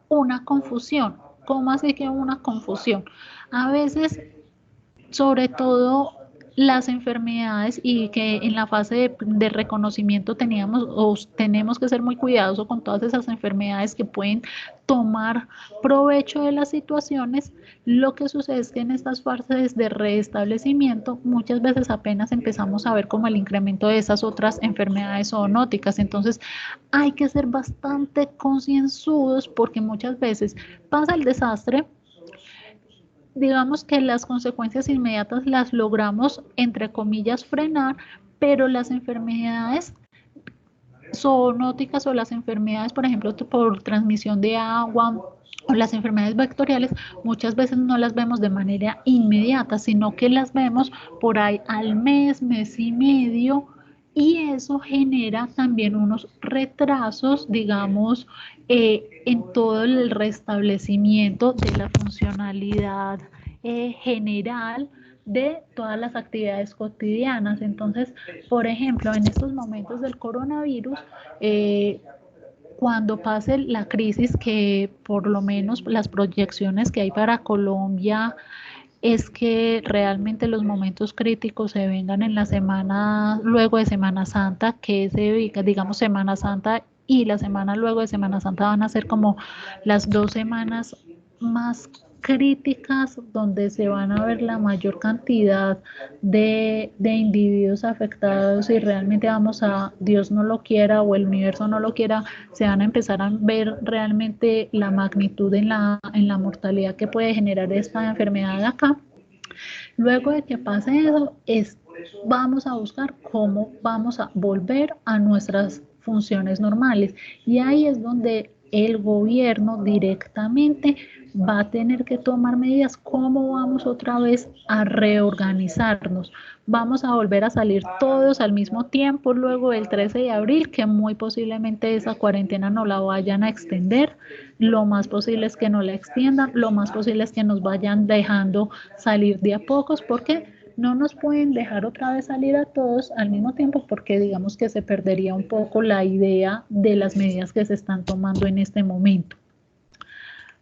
una confusión. ¿Cómo así que una confusión? A veces, sobre todo las enfermedades, y que en la fase de reconocimiento teníamos o tenemos que ser muy cuidadosos con todas esas enfermedades que pueden tomar provecho de las situaciones. Lo que sucede es que en estas fases de restablecimiento muchas veces apenas empezamos a ver como el incremento de esas otras enfermedades zoonóticas. Entonces hay que ser bastante concienzudos, porque muchas veces pasa el desastre, digamos que las consecuencias inmediatas las logramos, entre comillas, frenar, pero las enfermedades zoonóticas o las enfermedades, por ejemplo, por transmisión de agua o las enfermedades vectoriales, muchas veces no las vemos de manera inmediata, sino que las vemos por ahí al mes, mes y medio, y eso genera también unos retrasos, digamos, en todo el restablecimiento de la funcionalidad general de todas las actividades cotidianas. Entonces, por ejemplo, en estos momentos del coronavirus, cuando pase la crisis, que por lo menos las proyecciones que hay para Colombia es que realmente los momentos críticos se vengan en la semana luego de Semana Santa, que digamos, Semana Santa y la semana luego de Semana Santa van a ser como las 2 semanas más críticas donde se van a ver la mayor cantidad de individuos afectados y realmente Dios no lo quiera o el universo no lo quiera, se van a empezar a ver realmente la magnitud en la mortalidad que puede generar esta enfermedad de acá. Luego de que pase eso, vamos a buscar cómo vamos a volver a nuestras funciones normales. Y ahí es donde el gobierno directamente va a tener que tomar medidas. ¿Cómo vamos otra vez a reorganizarnos? Vamos a volver a salir todos al mismo tiempo luego del 13 de abril, que muy posiblemente esa cuarentena no la vayan a extender. Lo más posible es que no la extiendan, lo más posible es que nos vayan dejando salir de a pocos, porque no nos pueden dejar otra vez salir a todos al mismo tiempo, porque digamos que se perdería un poco la idea de las medidas que se están tomando en este momento.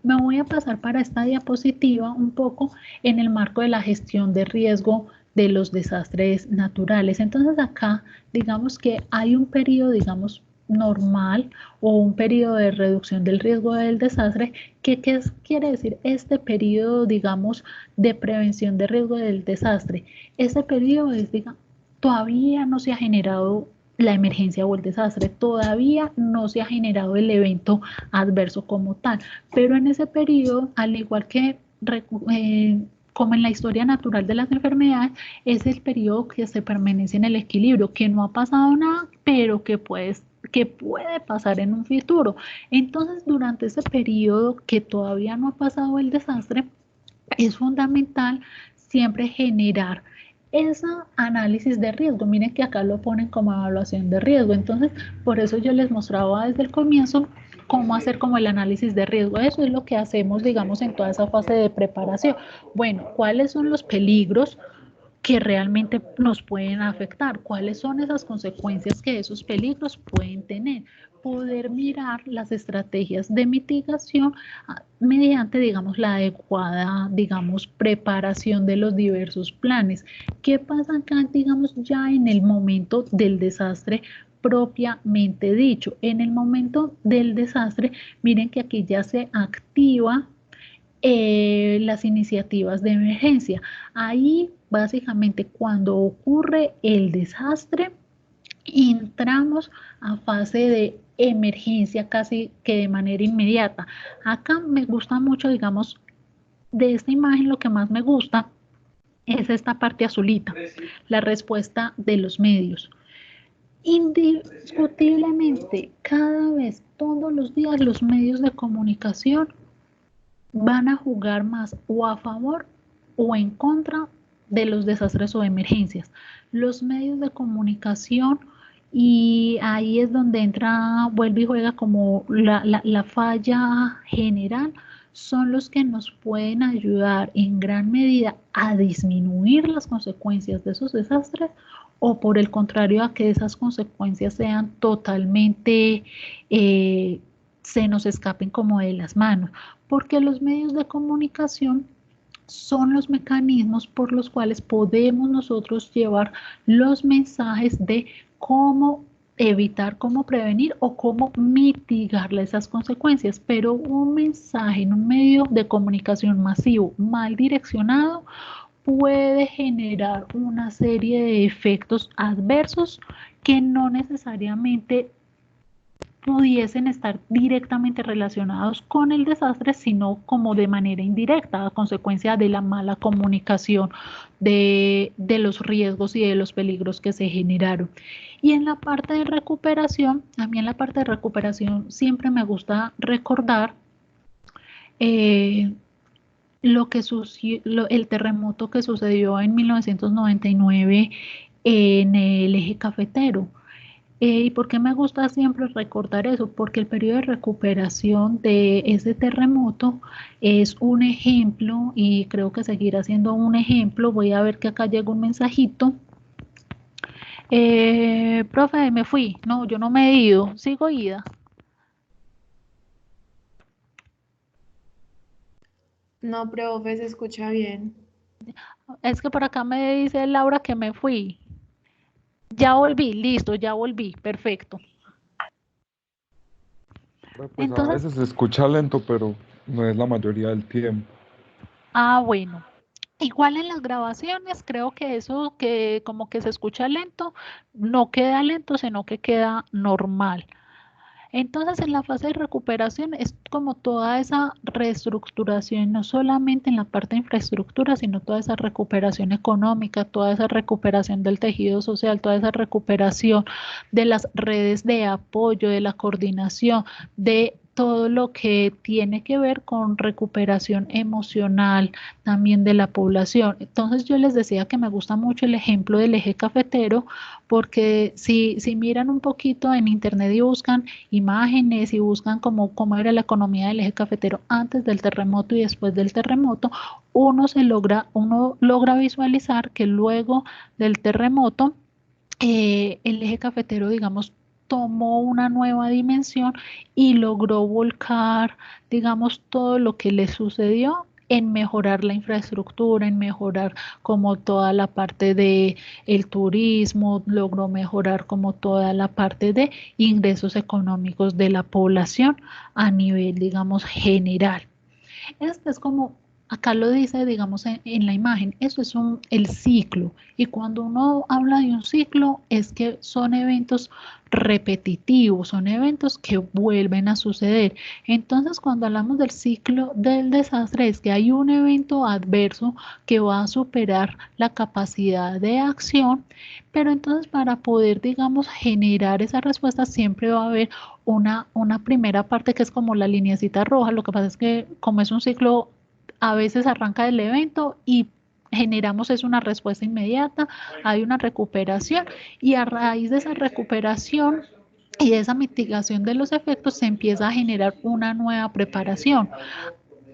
Me voy a pasar para esta diapositiva un poco en el marco de la gestión de riesgo de los desastres naturales. Entonces acá digamos que hay un periodo, digamos, normal o un periodo de reducción del riesgo del desastre. ¿Qué quiere decir este periodo, digamos, de prevención de riesgo del desastre? Este periodo es, digamos, todavía no se ha generado la emergencia o el desastre, todavía no se ha generado el evento adverso como tal, pero en ese periodo, al igual que como en la historia natural de las enfermedades, es el periodo que se permanece en el equilibrio, que no ha pasado nada, pero que puede pasar en un futuro. Entonces, durante ese periodo que todavía no ha pasado el desastre, es fundamental siempre generar ese análisis de riesgo. Miren que acá lo ponen como evaluación de riesgo. Entonces, por eso yo les mostraba desde el comienzo cómo hacer como el análisis de riesgo. Eso es lo que hacemos, digamos, en toda esa fase de preparación. Bueno, ¿cuáles son los peligros que realmente nos pueden afectar? ¿Cuáles son esas consecuencias que esos peligros pueden tener? Poder mirar las estrategias de mitigación mediante, digamos, la adecuada, digamos, preparación de los diversos planes. ¿Qué pasa acá, digamos, ya en el momento del desastre propiamente dicho? En el momento del desastre, miren que aquí ya se activa las iniciativas de emergencia. Ahí básicamente cuando ocurre el desastre, entramos a fase de emergencia casi que de manera inmediata. Acá me gusta mucho, digamos, de esta imagen lo que más me gusta es esta parte azulita, la respuesta de los medios. Indiscutiblemente, cada vez, todos los días, los medios de comunicación van a jugar más o a favor o en contra de los desastres o emergencias. Los medios de comunicación, y ahí es donde entra, vuelve y juega como la falla general, son los que nos pueden ayudar en gran medida a disminuir las consecuencias de esos desastres, o por el contrario a que esas consecuencias sean totalmente se nos escapen como de las manos, porque los medios de comunicación son los mecanismos por los cuales podemos nosotros llevar los mensajes de cómo evitar, cómo prevenir o cómo mitigar esas consecuencias. Pero un mensaje en un medio de comunicación masivo mal direccionado puede generar una serie de efectos adversos que no necesariamente pudiesen estar directamente relacionados con el desastre, sino como de manera indirecta, a consecuencia de la mala comunicación de los riesgos y de los peligros que se generaron. Y en la parte de recuperación, a mí en la parte de recuperación siempre me gusta recordar el terremoto que sucedió en 1999 en el eje cafetero. ¿Y por qué me gusta siempre recordar eso? Porque el periodo de recuperación de ese terremoto es un ejemplo y creo que seguirá siendo un ejemplo. Voy a ver que acá llega un mensajito. Profe, me fui. No, yo no me he ido. Sigo ida. No, profe, se escucha bien. Es que por acá me dice Laura que me fui. Ya volví, listo, ya volví. Perfecto. Pues a Entonces, veces se escucha lento, pero no es la mayoría del tiempo. Ah, bueno. Igual en las grabaciones, creo que eso que como que se escucha lento, no queda lento, sino que queda normal. Entonces, en la fase de recuperación es como toda esa reestructuración, no solamente en la parte de infraestructura, sino toda esa recuperación económica, toda esa recuperación del tejido social, toda esa recuperación de las redes de apoyo, de la coordinación, de todo lo que tiene que ver con recuperación emocional también de la población. Entonces yo les decía que me gusta mucho el ejemplo del eje cafetero, porque si miran un poquito en internet y buscan imágenes y buscan cómo era la economía del eje cafetero antes del terremoto y después del terremoto, uno logra visualizar que luego del terremoto el eje cafetero, digamos, tomó una nueva dimensión y logró volcar, digamos, todo lo que le sucedió en mejorar la infraestructura, en mejorar como toda la parte de el turismo, logró mejorar como toda la parte de ingresos económicos de la población a nivel, digamos, general. Este es como, acá lo dice, digamos, en la imagen, eso es el ciclo. Y cuando uno habla de un ciclo, es que son eventos repetitivos, son eventos que vuelven a suceder. Entonces, cuando hablamos del ciclo del desastre, es que hay un evento adverso que va a superar la capacidad de acción, pero entonces para poder, digamos, generar esa respuesta, siempre va a haber una primera parte que es como la lineecita roja. Lo que pasa es que como es un ciclo, a veces arranca el evento y generamos es una respuesta inmediata, hay una recuperación y a raíz de esa recuperación y de esa mitigación de los efectos se empieza a generar una nueva preparación.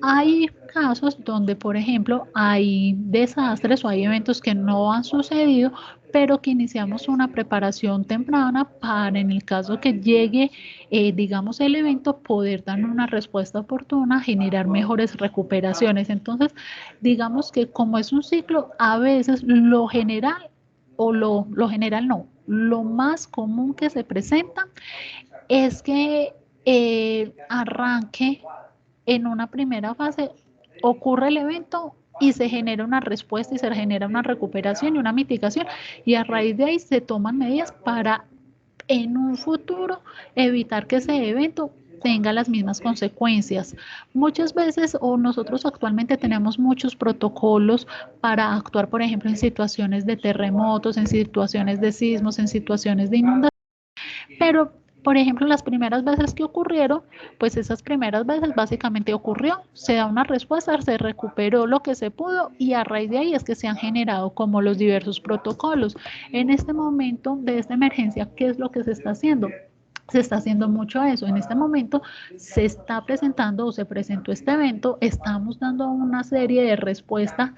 Hay casos donde, por ejemplo, hay desastres o hay eventos que no han sucedido, pero que iniciamos una preparación temprana para, en el caso que llegue, digamos, el evento, poder dar una respuesta oportuna, generar mejores recuperaciones. Entonces, digamos que como es un ciclo, a veces lo general o lo general no, lo más común que se presenta es que arranque en una primera fase, ocurre el evento y se genera una respuesta y se genera una recuperación y una mitigación y a raíz de ahí se toman medidas para en un futuro evitar que ese evento tenga las mismas consecuencias. Muchas veces o nosotros actualmente tenemos muchos protocolos para actuar, por ejemplo, en situaciones de terremotos, en situaciones de sismos, en situaciones de inundaciones, pero, por ejemplo, las primeras veces que ocurrieron, pues esas primeras veces básicamente ocurrió, se da una respuesta, se recuperó lo que se pudo y a raíz de ahí es que se han generado como los diversos protocolos. En este momento de esta emergencia, ¿qué es lo que se está haciendo? Se está haciendo mucho eso. En este momento se está presentando o se presentó este evento, estamos dando una serie de respuestas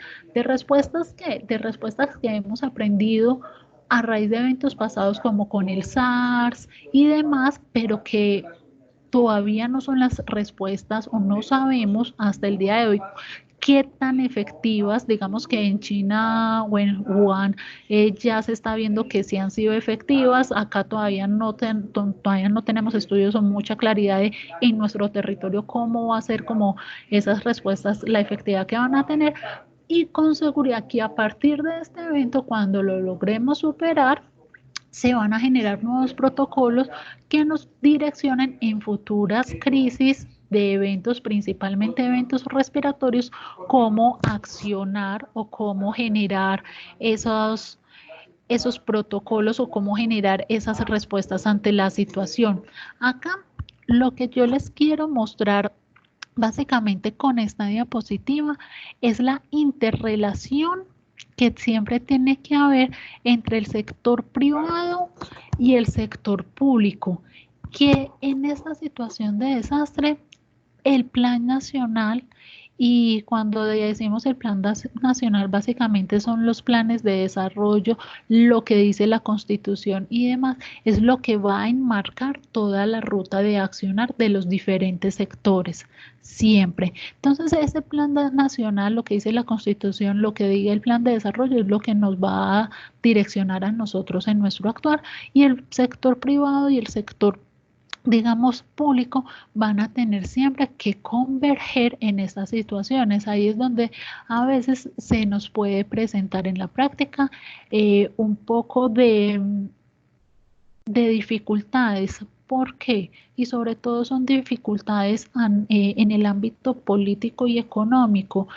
que hemos aprendido a raíz de eventos pasados como con el SARS y demás, pero que todavía no son las respuestas o no sabemos hasta el día de hoy qué tan efectivas, digamos que en China o en Wuhan ya se está viendo que sí han sido efectivas, acá todavía no tenemos estudios o mucha claridad de en nuestro territorio cómo va a ser como esas respuestas, la efectividad que van a tener y con seguridad que a partir de este evento, cuando lo logremos superar, se van a generar nuevos protocolos que nos direccionen en futuras crisis de eventos, principalmente eventos respiratorios, cómo accionar o cómo generar esos protocolos o cómo generar esas respuestas ante la situación. Acá lo que yo les quiero mostrar básicamente con esta diapositiva es la interrelación que siempre tiene que haber entre el sector privado y el sector público, que en esta situación de desastre el plan nacional, y cuando decimos el plan nacional, básicamente son los planes de desarrollo, lo que dice la Constitución y demás, es lo que va a enmarcar toda la ruta de accionar de los diferentes sectores, siempre. Entonces, ese plan nacional, lo que dice la Constitución, lo que diga el plan de desarrollo, es lo que nos va a direccionar a nosotros en nuestro actuar, y el sector privado y el sector digamos, público, van a tener siempre que converger en estas situaciones. Ahí es donde a veces se nos puede presentar en la práctica un poco de dificultades. ¿Por qué? Y sobre todo son dificultades en el ámbito político y económico,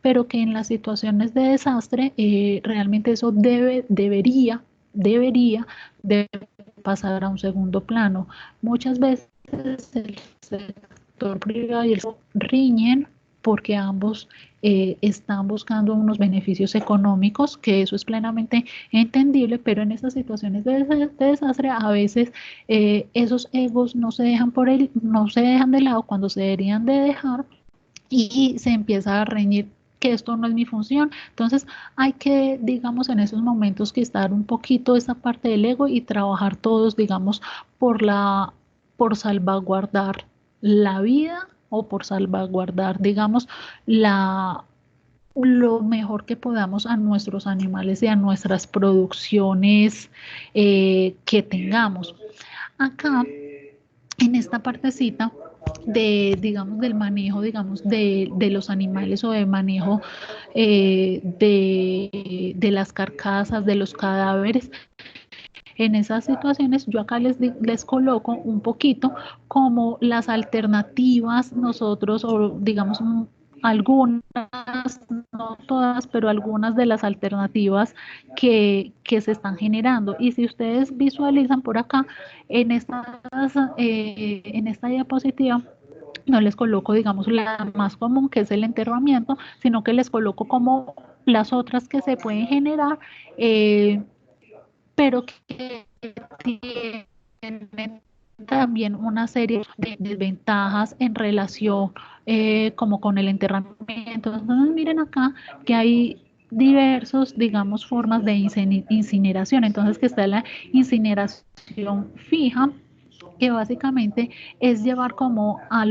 pero que en las situaciones de desastre realmente eso debería de pasar a un segundo plano. Muchas veces el sector privado y el sector riñen porque ambos están buscando unos beneficios económicos, que eso es plenamente entendible, pero en estas situaciones de desastre a veces esos egos no se dejan de lado cuando se deberían de dejar y se empieza a reñir que esto no es mi función. Entonces hay que, digamos, en esos momentos quitar un poquito esa parte del ego y trabajar todos, digamos, por salvaguardar la vida o por salvaguardar, digamos, lo mejor que podamos a nuestros animales y a nuestras producciones que tengamos. Acá en esta partecita digamos, del manejo, digamos, de los animales o de manejo de las carcasas, de los cadáveres, en esas situaciones yo acá les coloco un poquito como las alternativas nosotros, o digamos, algunas, no todas, pero algunas de las alternativas que se están generando. Y si ustedes visualizan por acá, en esta diapositiva, no les coloco, digamos, la más común, que es el enterramiento, sino que les coloco como las otras que se pueden generar, pero que tienen también una serie de desventajas en relación como con el enterramiento. Entonces, miren acá que hay diversos, digamos, formas de incineración. Entonces, que está la incineración fija, que básicamente es llevar como a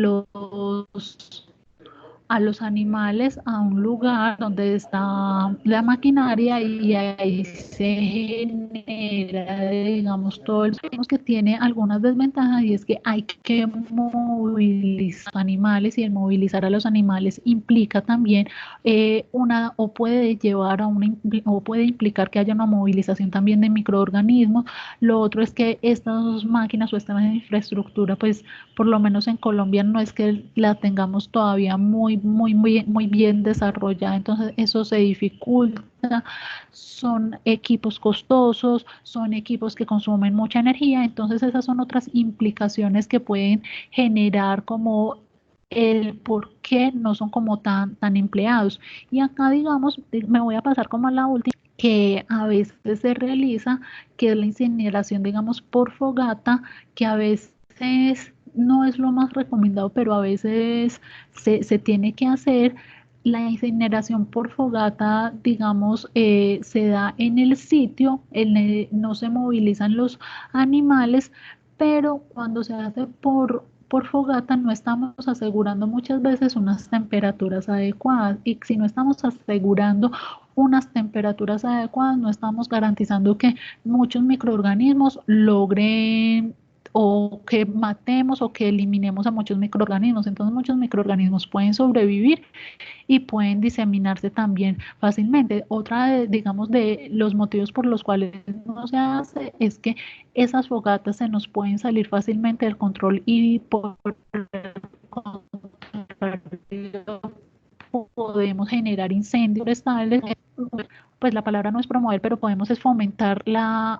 los animales a un lugar donde está la maquinaria y ahí se genera, digamos, todo el que tiene algunas desventajas, y es que hay que movilizar animales, y el movilizar a los animales implica también o puede llevar a o puede implicar que haya una movilización también de microorganismos. Lo otro es que estas máquinas o esta infraestructura, pues por lo menos en Colombia no es que la tengamos todavía muy bien desarrollada, entonces eso se dificulta. Son equipos costosos, son equipos que consumen mucha energía, entonces esas son otras implicaciones que pueden generar como el por qué no son como tan empleados. Y acá, digamos, me voy a pasar como a la última, que a veces se realiza, que es la incineración, digamos, por fogata, que a veces no es lo más recomendado, pero a veces se tiene que hacer. La incineración por fogata, digamos, se da en el sitio, no se movilizan los animales, pero cuando se hace por fogata no estamos asegurando muchas veces unas temperaturas adecuadas, y si no estamos asegurando unas temperaturas adecuadas, no estamos garantizando que muchos microorganismos logren, o que matemos o que eliminemos a muchos microorganismos. Entonces muchos microorganismos pueden sobrevivir y pueden diseminarse también fácilmente. Otra, digamos, de los motivos por los cuales no se hace es que esas fogatas se nos pueden salir fácilmente del control, y por podemos generar incendios forestales. Pues la palabra no es promover, pero podemos es fomentar la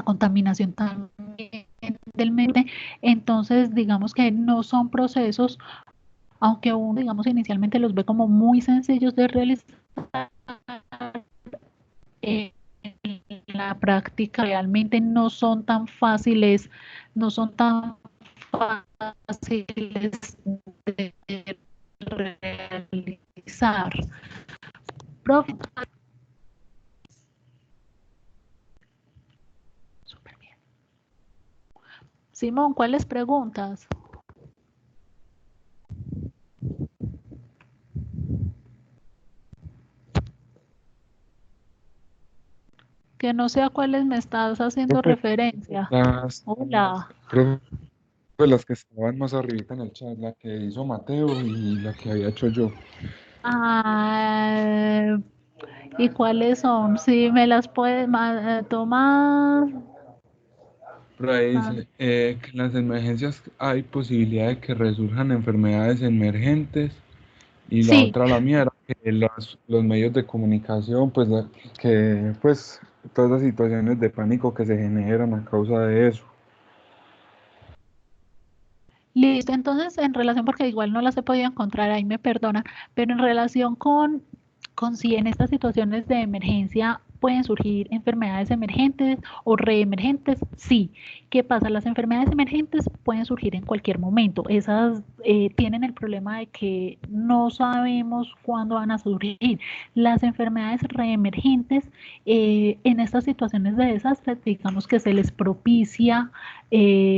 contaminación también del medio. Entonces, digamos que no son procesos, aunque uno, digamos, inicialmente los ve como muy sencillos de realizar, en la práctica realmente no son tan fáciles, no son tan fáciles de realizar. Profe, súper bien. Simón, ¿cuáles preguntas? que no sé a cuáles me estás haciendo Profe, referencia. las, Hola. profe, las que estaban más arribita en el chat, la que hizo Mateo y la que había hecho yo. Ah, ¿y cuáles son? Si me las puedes tomar. Por ahí Ah, dice que en las emergencias hay posibilidad de que resurjan enfermedades emergentes y la sí, otra, la mía, era que los medios de comunicación, pues que pues todas las situaciones de pánico que se generan a causa de eso. listo. Entonces, en relación, porque igual no las he podido encontrar, ahí me perdona, pero en relación con si en estas situaciones de emergencia pueden surgir enfermedades emergentes o reemergentes, sí. ¿Qué pasa? Las enfermedades emergentes pueden surgir en cualquier momento. Esas tienen el problema de que no sabemos cuándo van a surgir. Las enfermedades reemergentes, en estas situaciones de desastre, digamos que se les propicia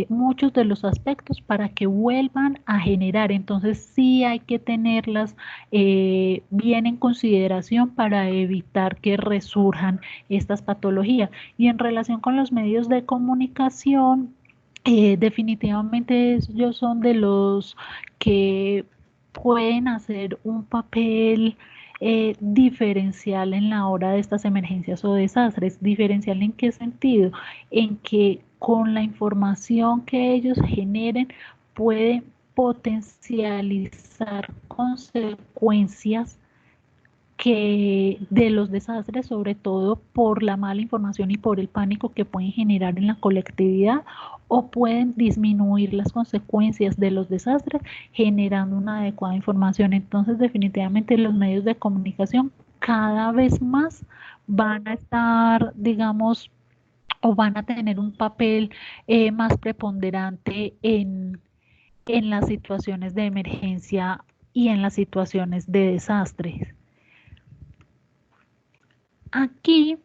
muchos de los aspectos para que vuelvan a generar. Entonces sí hay que tenerlas bien en consideración para evitar que resurjan estas patologías. Y en relación con los medios de comunicación, definitivamente ellos son de los que pueden hacer un papel diferencial en la hora de estas emergencias o desastres. ¿Diferencial en qué sentido? En que con la información que ellos generen pueden potencializar consecuencias que de los desastres, sobre todo por la mala información y por el pánico que pueden generar en la colectividad, o pueden disminuir las consecuencias de los desastres generando una adecuada información. Entonces, definitivamente los medios de comunicación cada vez más van a estar, digamos, o van a tener un papel más preponderante en las situaciones de emergencia y en las situaciones de desastres. Aquí,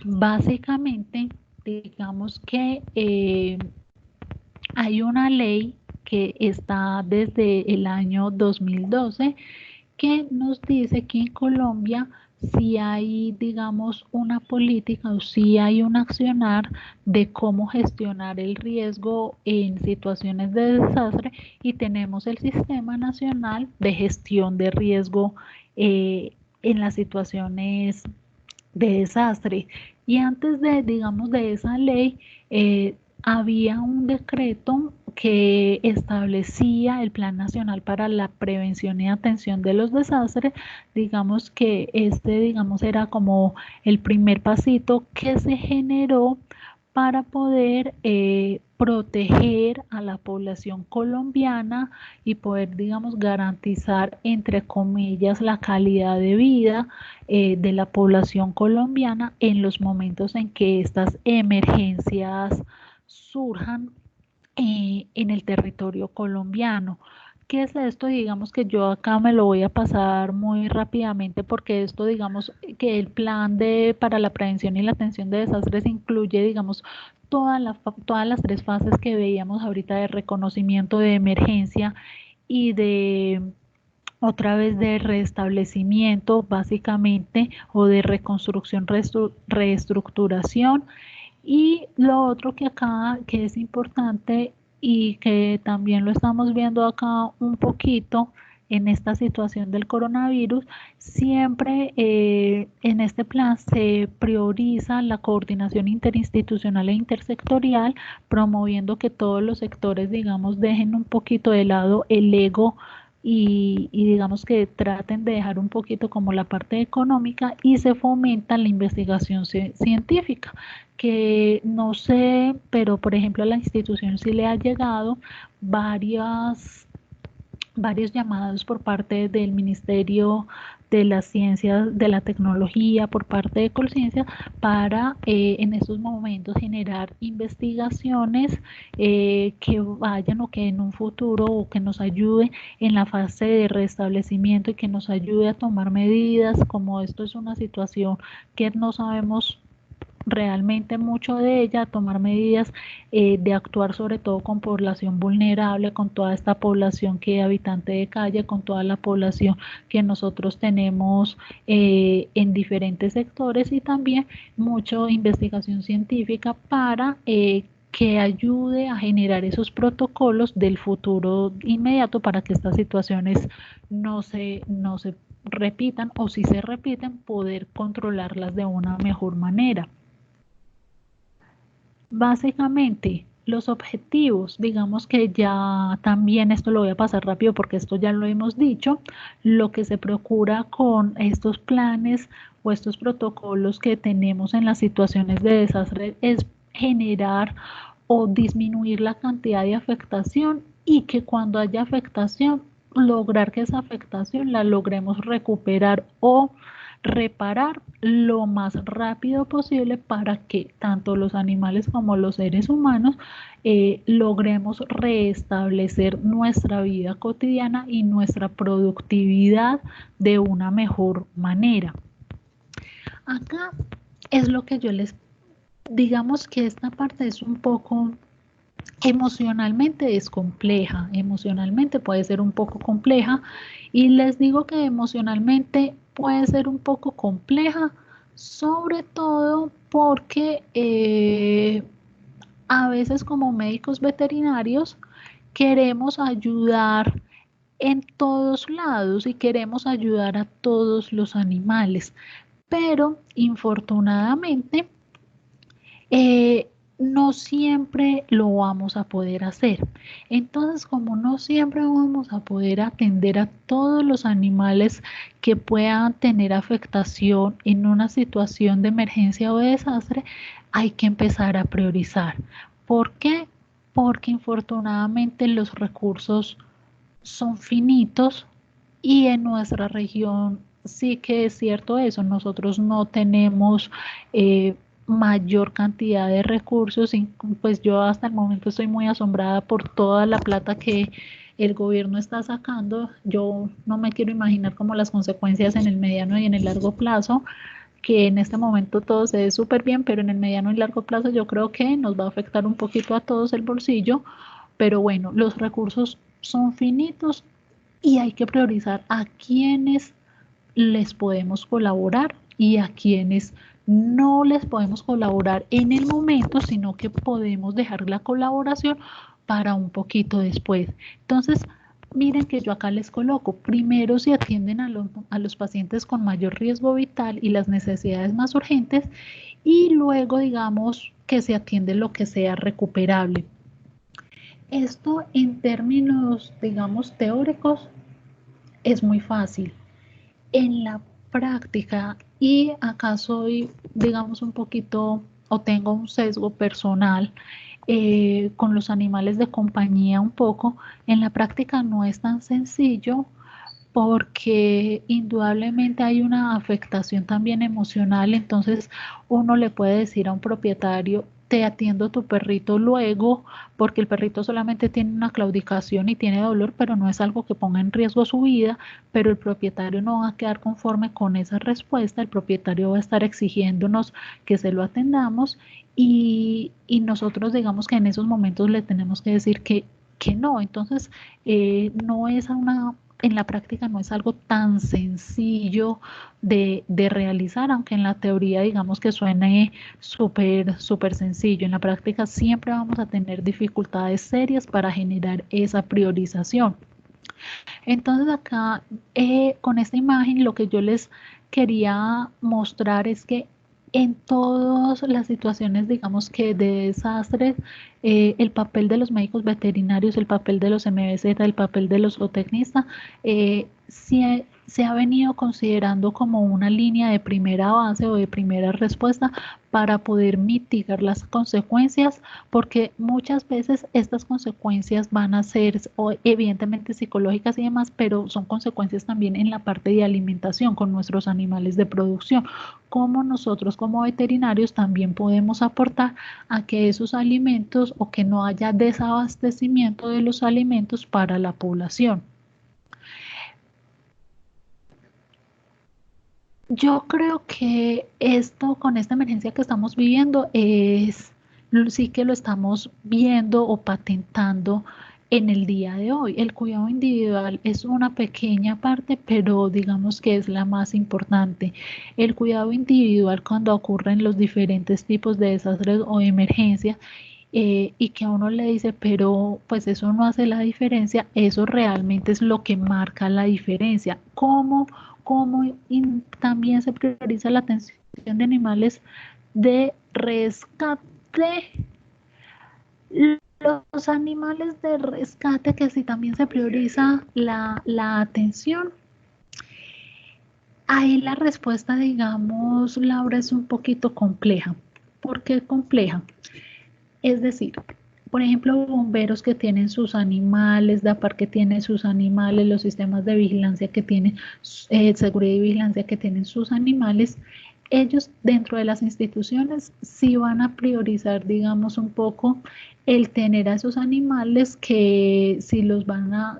básicamente, digamos que hay una ley que está desde el año 2012 que nos dice que en Colombia sí hay, digamos, una política o sí hay un accionar de cómo gestionar el riesgo en situaciones de desastre y tenemos el Sistema Nacional de Gestión de Riesgo en las situaciones de desastre. Y antes de, digamos, de esa ley, había un decreto que establecía el Plan Nacional para la Prevención y Atención de los Desastres. Digamos que este, digamos, era como el primer pasito que se generó para poder proteger a la población colombiana y poder, digamos, garantizar, entre comillas, la calidad de vida de la población colombiana en los momentos en que estas emergencias surjan en el territorio colombiano. ¿Qué es esto? Digamos que yo acá me lo voy a pasar muy rápidamente porque esto, digamos, que el plan para la prevención y la atención de desastres incluye, digamos, todas las tres fases que veíamos ahorita de reconocimiento de emergencia y de otra vez de restablecimiento básicamente o de reconstrucción, reestructuración. Y lo otro que acá que es importante y que también lo estamos viendo acá un poquito en esta situación del coronavirus, siempre en este plan se prioriza la coordinación interinstitucional e intersectorial, promoviendo que todos los sectores, digamos, dejen un poquito de lado el ego y digamos que traten de dejar un poquito como la parte económica y se fomenta la investigación científica, que no sé, pero por ejemplo a la institución sí le ha llegado varios llamados por parte del Ministerio de las Ciencias, de la Tecnología, por parte de Colciencia, para en estos momentos generar investigaciones que vayan o que en un futuro o que nos ayude en la fase de restablecimiento y que nos ayude a tomar medidas, como esto es una situación que no sabemos realmente mucho de ella, tomar medidas de actuar sobre todo con población vulnerable, con toda esta población que es habitante de calle, con toda la población que nosotros tenemos en diferentes sectores y también mucha investigación científica para que ayude a generar esos protocolos del futuro inmediato para que estas situaciones no se repitan o si se repiten poder controlarlas de una mejor manera. Básicamente, los objetivos, digamos que ya también esto lo voy a pasar rápido porque esto ya lo hemos dicho, lo que se procura con estos planes o estos protocolos que tenemos en las situaciones de desastre es generar o disminuir la cantidad de afectación y que cuando haya afectación, lograr que esa afectación la logremos recuperar o reparar lo más rápido posible para que tanto los animales como los seres humanos logremos restablecer nuestra vida cotidiana y nuestra productividad de una mejor manera. Acá es lo que yo les digamos que esta parte es un poco emocionalmente es compleja, emocionalmente puede ser un poco compleja y les digo que emocionalmente puede ser un poco compleja, sobre todo porque a veces como médicos veterinarios queremos ayudar en todos lados y queremos ayudar a todos los animales, pero infortunadamente no siempre lo vamos a poder hacer. Entonces, como no siempre vamos a poder atender a todos los animales que puedan tener afectación en una situación de emergencia o de desastre, hay que empezar a priorizar. ¿Por qué? Porque infortunadamente los recursos son finitos y en nuestra región sí que es cierto eso. Nosotros no tenemos mayor cantidad de recursos, pues yo hasta el momento estoy muy asombrada por toda la plata que el gobierno está sacando. Yo no me quiero imaginar como las consecuencias en el mediano y en el largo plazo, que en este momento todo se ve súper bien, pero en el mediano y largo plazo yo creo que nos va a afectar un poquito a todos el bolsillo, pero bueno, los recursos son finitos y hay que priorizar a quienes les podemos colaborar y a quienes no les podemos colaborar en el momento, sino que podemos dejar la colaboración para un poquito después. Entonces, miren que yo acá les coloco, primero se atienden a los pacientes con mayor riesgo vital y las necesidades más urgentes y luego digamos que se atiende lo que sea recuperable. Esto en términos, digamos, teóricos es muy fácil. En la práctica, y acá soy, digamos, un poquito o tengo un sesgo personal con los animales de compañía un poco, en la práctica no es tan sencillo porque indudablemente hay una afectación también emocional, entonces uno le puede decir a un propietario, te atiendo tu perrito luego, porque el perrito solamente tiene una claudicación y tiene dolor, pero no es algo que ponga en riesgo su vida, pero el propietario no va a quedar conforme con esa respuesta, el propietario va a estar exigiéndonos que se lo atendamos y nosotros digamos que en esos momentos le tenemos que decir que no, entonces no es en la práctica no es algo tan sencillo de realizar, aunque en la teoría digamos que suene súper sencillo. En la práctica siempre vamos a tener dificultades serias para generar esa priorización. Entonces acá con esta imagen lo que yo les quería mostrar es que en todas las situaciones, digamos que de desastres, el papel de los médicos veterinarios, el papel de los MVZ, el papel de los zootecnistas, se ha venido considerando como una línea de primera base o de primera respuesta para poder mitigar las consecuencias, porque muchas veces estas consecuencias van a ser evidentemente psicológicas y demás, pero son consecuencias también en la parte de alimentación con nuestros animales de producción, como nosotros como veterinarios también podemos aportar a que esos alimentos o que no haya desabastecimiento de los alimentos para la población. Yo creo que esto, con esta emergencia que estamos viviendo, sí que lo estamos viendo o patentando en el día de hoy. El cuidado individual es una pequeña parte, pero digamos que es la más importante. El cuidado individual cuando ocurren los diferentes tipos de desastres o emergencias, y que a uno le dice, pero pues eso no hace la diferencia, eso realmente es lo que marca la diferencia. ¿Cómo también se prioriza la atención de animales de rescate? Los animales de rescate, que sí también se prioriza la atención. Ahí la respuesta, digamos, Laura, es un poquito compleja. ¿Por qué compleja? Es decir, por ejemplo, bomberos que tienen sus animales, DAPAR que tiene sus animales, los sistemas de vigilancia que tienen, seguridad y vigilancia que tienen sus animales, ellos dentro de las instituciones sí van a priorizar, digamos, un poco el tener a esos animales que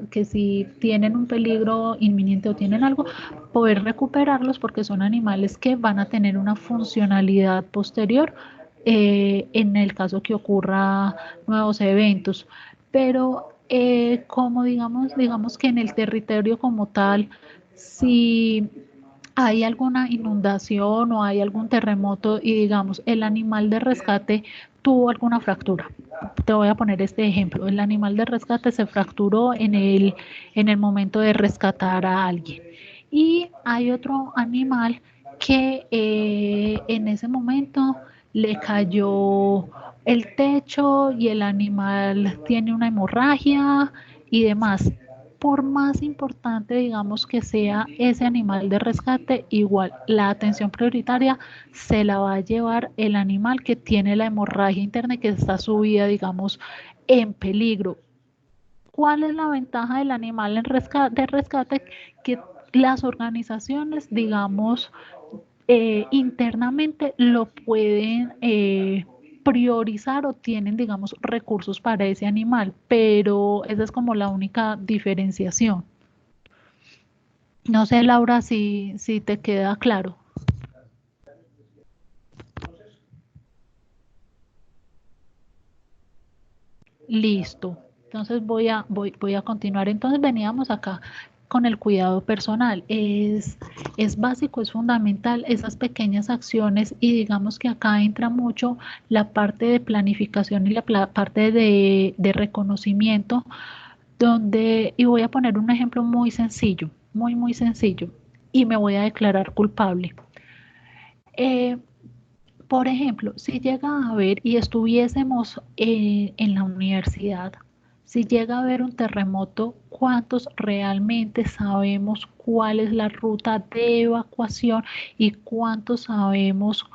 que si tienen un peligro inminente o tienen algo, poder recuperarlos porque son animales que van a tener una funcionalidad posterior en el caso que ocurra nuevos eventos. Pero como digamos que en el territorio como tal, si hay alguna inundación o hay algún terremoto y digamos el animal de rescate tuvo alguna fractura. Te voy a poner este ejemplo. El animal de rescate se fracturó en el momento de rescatar a alguien. Y hay otro animal que en ese momento le cayó el techo y el animal tiene una hemorragia y demás. Por más importante, digamos, que sea ese animal de rescate, igual la atención prioritaria se la va a llevar el animal que tiene la hemorragia interna y que está su vida, digamos, en peligro. ¿Cuál es la ventaja del animal de rescate? Que las organizaciones, digamos, internamente lo pueden priorizar o tienen, digamos, recursos para ese animal, pero esa es como la única diferenciación. No sé, Laura, si te queda claro. Listo. Entonces voy a continuar. Entonces veníamos acá con el cuidado personal. Es básico, es fundamental esas pequeñas acciones y digamos que acá entra mucho la parte de planificación y la parte de reconocimiento, donde, y voy a poner un ejemplo muy sencillo, muy sencillo, y me voy a declarar culpable. Eh, por ejemplo, si llega a haber y estuviésemos en la universidad, si llega a haber un terremoto, ¿cuántos realmente sabemos cuál es la ruta de evacuación y cuántos sabemos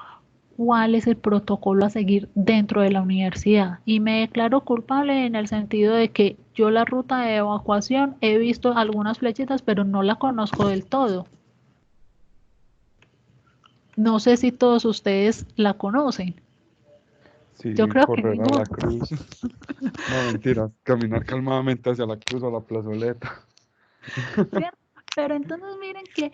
cuál es el protocolo a seguir dentro de la universidad? Y me declaro culpable en el sentido de que yo la ruta de evacuación he visto algunas flechitas, pero no la conozco del todo. No sé si todos ustedes la conocen. Yo Sí, creo que correr a la ninguno. cruz. No, mentiras. Caminar calmadamente hacia la cruz o la plazoleta. ¿Cierto? Pero entonces miren que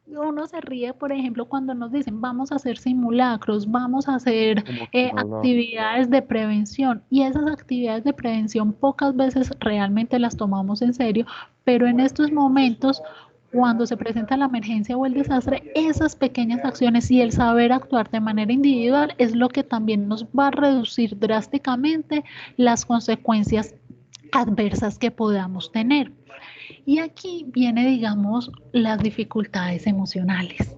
uno se ríe, por ejemplo, cuando nos dicen vamos a hacer simulacros, vamos a hacer Como que no la... actividades de prevención, y esas actividades de prevención pocas veces realmente las tomamos en serio, pero en estos momentos, cuando se presenta la emergencia o el desastre, esas pequeñas acciones y el saber actuar de manera individual es lo que también nos va a reducir drásticamente las consecuencias adversas que podamos tener. Y aquí viene, digamos, las dificultades emocionales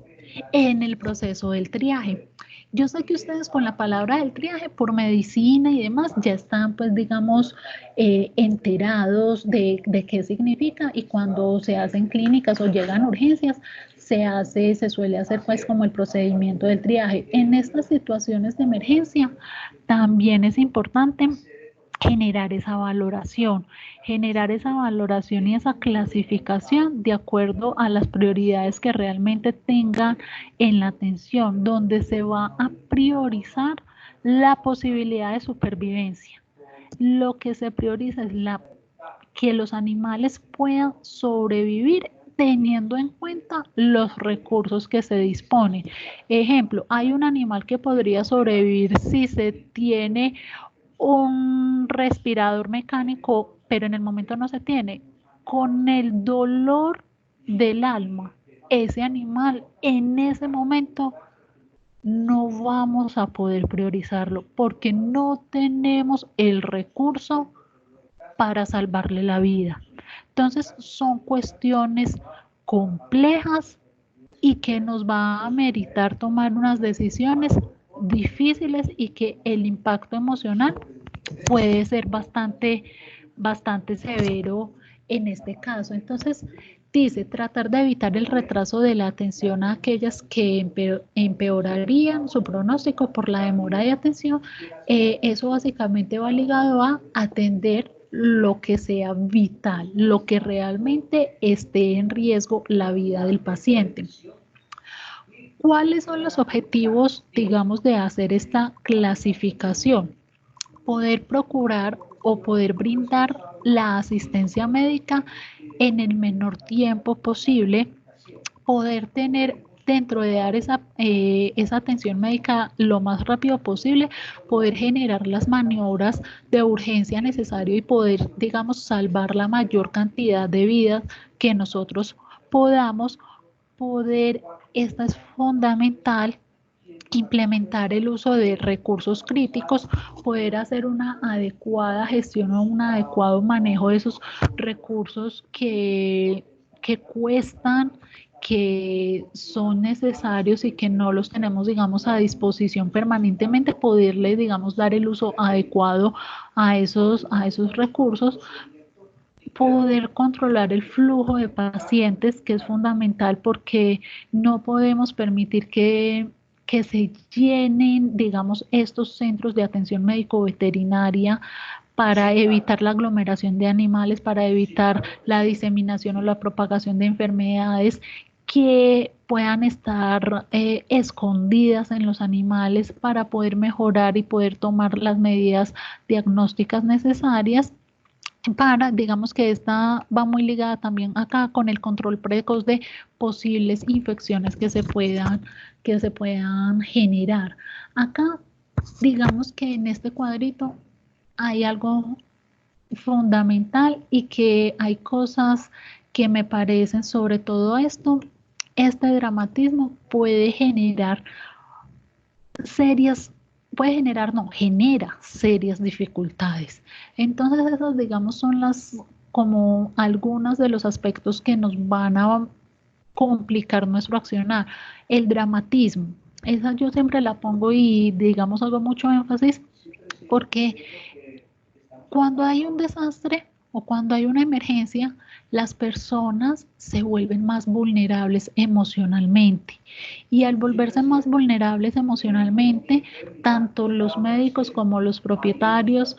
en el proceso del triaje. Yo sé que ustedes con la palabra del triaje por medicina y demás ya están, pues, digamos, enterados de qué significa, y cuando se hacen clínicas o llegan urgencias, se suele hacer pues como el procedimiento del triaje. En estas situaciones de emergencia también es importante generar esa valoración y esa clasificación de acuerdo a las prioridades que realmente tengan en la atención, donde se va a priorizar la posibilidad de supervivencia. Lo que se prioriza es que los animales puedan sobrevivir teniendo en cuenta los recursos que se disponen. Ejemplo, hay un animal que podría sobrevivir si se tiene un respirador mecánico, pero en el momento no se tiene. Con el dolor del alma, ese animal en ese momento no vamos a poder priorizarlo porque no tenemos el recurso para salvarle la vida. Entonces son cuestiones complejas y que nos va a meritar tomar unas decisiones difíciles y que el impacto emocional puede ser bastante severo en este caso. Entonces, dice, tratar de evitar el retraso de la atención a aquellas que empeorarían su pronóstico por la demora de atención. Eso básicamente va ligado a atender lo que sea vital, lo que realmente esté en riesgo la vida del paciente. ¿Cuáles son los objetivos, digamos, de hacer esta clasificación? Poder procurar o poder brindar la asistencia médica en el menor tiempo posible, poder tener dentro de dar esa atención médica lo más rápido posible, poder generar las maniobras de urgencia necesarias y poder, digamos, salvar la mayor cantidad de vidas que nosotros podamos. Esta es fundamental, implementar el uso de recursos críticos, poder hacer una adecuada gestión o un adecuado manejo de esos recursos que cuestan, que son necesarios y que no los tenemos, digamos, a disposición permanentemente, poderle, digamos, dar el uso adecuado a esos recursos, poder controlar el flujo de pacientes, que es fundamental porque no podemos permitir que se llenen, digamos, estos centros de atención médico-veterinaria para evitar la aglomeración de animales, para evitar la diseminación o la propagación de enfermedades que puedan estar escondidas en los animales, para poder mejorar y poder tomar las medidas diagnósticas necesarias. Digamos que esta va muy ligada también acá con el control precoz de posibles infecciones que se puedan generar. Acá, digamos que en este cuadrito hay algo fundamental y que hay cosas que me parecen, sobre todo este dramatismo puede generar genera serias dificultades. Entonces esas, digamos, son como algunos de los aspectos que nos van a complicar nuestro accionar. El dramatismo, esa yo siempre la pongo y, digamos, hago mucho énfasis porque cuando hay un desastre o cuando hay una emergencia, las personas se vuelven más vulnerables emocionalmente. Y al volverse más vulnerables emocionalmente, tanto los médicos como los propietarios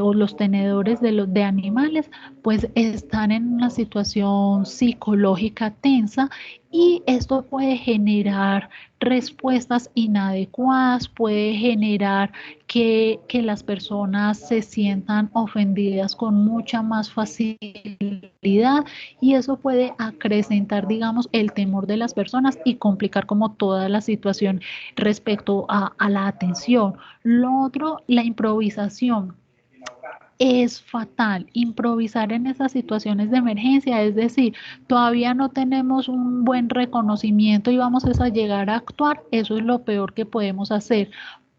o los tenedores de animales, pues están en una situación psicológica tensa, y esto puede generar respuestas inadecuadas, puede generar que las personas se sientan ofendidas con mucha más facilidad, y eso puede acrecentar, digamos, el temor de las personas y complicar como toda la situación respecto a la atención. Lo otro, la improvisación. Es fatal improvisar en esas situaciones de emergencia, es decir, todavía no tenemos un buen reconocimiento y vamos a llegar a actuar. Eso es lo peor que podemos hacer.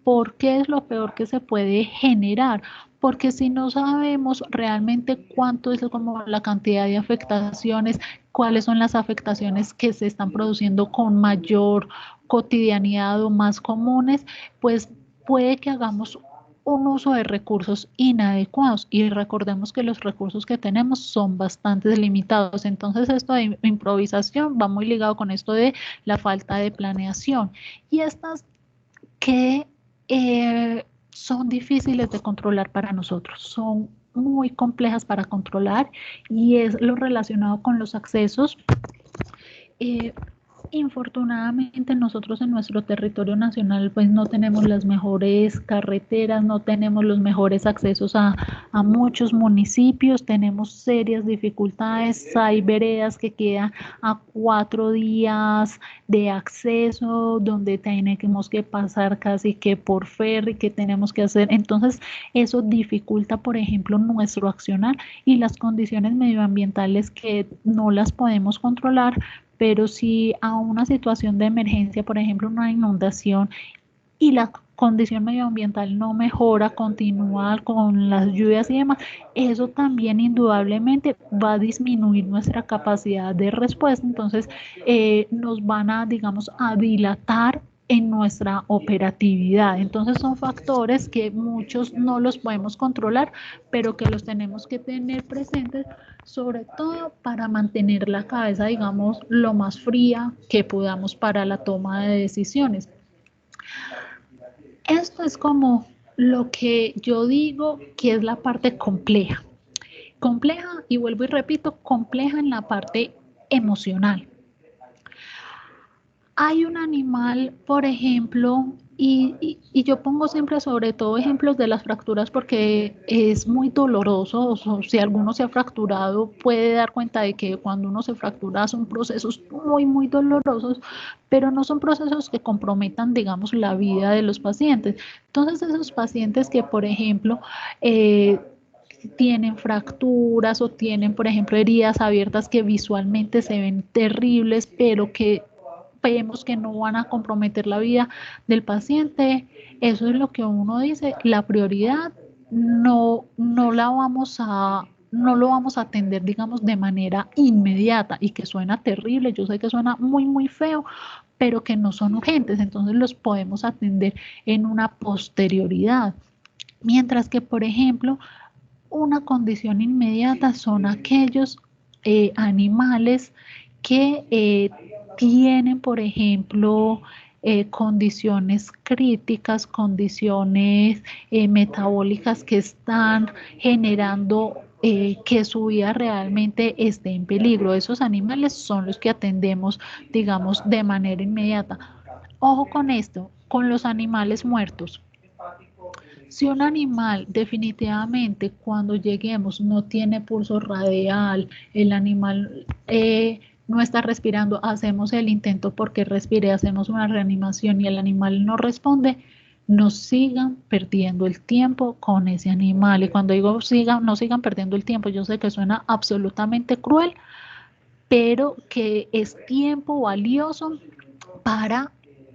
¿Por qué es lo peor que se puede generar? Porque si no sabemos realmente cuánto es como la cantidad de afectaciones, cuáles son las afectaciones que se están produciendo con mayor cotidianidad o más comunes, pues puede que hagamos un uso de recursos inadecuados, y recordemos que los recursos que tenemos son bastante limitados. Entonces esto de improvisación va muy ligado con esto de la falta de planeación, y estas que son difíciles de controlar para nosotros, son muy complejas para controlar, y es lo relacionado con los accesos Infortunadamente nosotros en nuestro territorio nacional pues no tenemos las mejores carreteras, no tenemos los mejores accesos a muchos municipios, tenemos serias dificultades, hay veredas que quedan a 4 días de acceso, donde tenemos que pasar casi que por ferry, que tenemos que hacer, entonces eso dificulta por ejemplo nuestro accionar y las condiciones medioambientales que no las podemos controlar. Pero si a una situación de emergencia, por ejemplo, una inundación y la condición medioambiental no mejora, continúa con las lluvias y demás, eso también indudablemente va a disminuir nuestra capacidad de respuesta. Entonces, nos van a, digamos, a dilatar en nuestra operatividad. Entonces son factores que muchos no los podemos controlar, pero que los tenemos que tener presentes, sobre todo para mantener la cabeza, digamos, lo más fría que podamos para la toma de decisiones. Esto es como lo que yo digo que es la parte compleja. Compleja, y vuelvo y repito, compleja en la parte emocional. Hay un animal, por ejemplo, y yo pongo siempre sobre todo ejemplos de las fracturas porque es muy doloroso, o sea, si alguno se ha fracturado puede dar cuenta de que cuando uno se fractura son procesos muy, muy dolorosos, pero no son procesos que comprometan, digamos, la vida de los pacientes. Entonces, esos pacientes que, por ejemplo, tienen fracturas o tienen, por ejemplo, heridas abiertas que visualmente se ven terribles, pero que vemos que no van a comprometer la vida del paciente. Eso es lo que uno dice, la prioridad no lo vamos a atender, digamos, de manera inmediata, y que suena terrible, yo sé que suena muy, muy feo, pero que no son urgentes, entonces los podemos atender en una posterioridad. Mientras que, por ejemplo, una condición inmediata son aquellos animales que tienen, por ejemplo, condiciones críticas, condiciones metabólicas que están generando que su vida realmente esté en peligro. Esos animales son los que atendemos, digamos, de manera inmediata. Ojo con esto, con los animales muertos. Si un animal definitivamente cuando lleguemos no tiene pulso radial, el animal no está respirando, hacemos el intento porque respire, hacemos una reanimación y el animal no responde, no sigan perdiendo el tiempo con ese animal. Y cuando digo no sigan perdiendo el tiempo, yo sé que suena absolutamente cruel, pero que es tiempo valioso para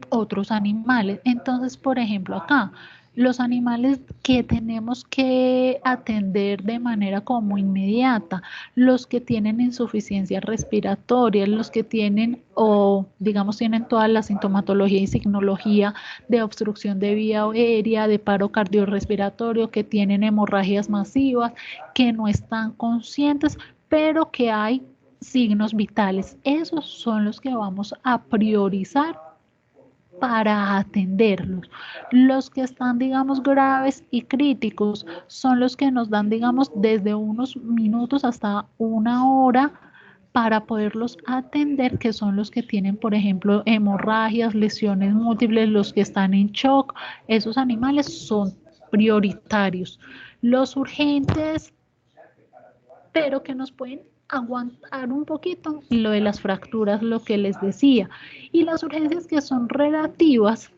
otros animales. Entonces, por ejemplo, acá, los animales que tenemos que atender de manera como inmediata, los que tienen insuficiencia respiratoria, los que tienen o digamos tienen toda la sintomatología y signología de obstrucción de vía aérea, de paro cardiorrespiratorio, que tienen hemorragias masivas, que no están conscientes, pero que hay signos vitales. Esos son los que vamos a priorizar para atenderlos. Los que están, digamos, graves y críticos son los que nos dan, digamos, desde unos minutos hasta una hora para poderlos atender, que son los que tienen, por ejemplo, hemorragias, lesiones múltiples, los que están en shock. Esos animales son prioritarios. Los urgentes, pero que nos pueden aguantar un poquito, y lo de las fracturas, lo que les decía. Y las urgencias que son relativas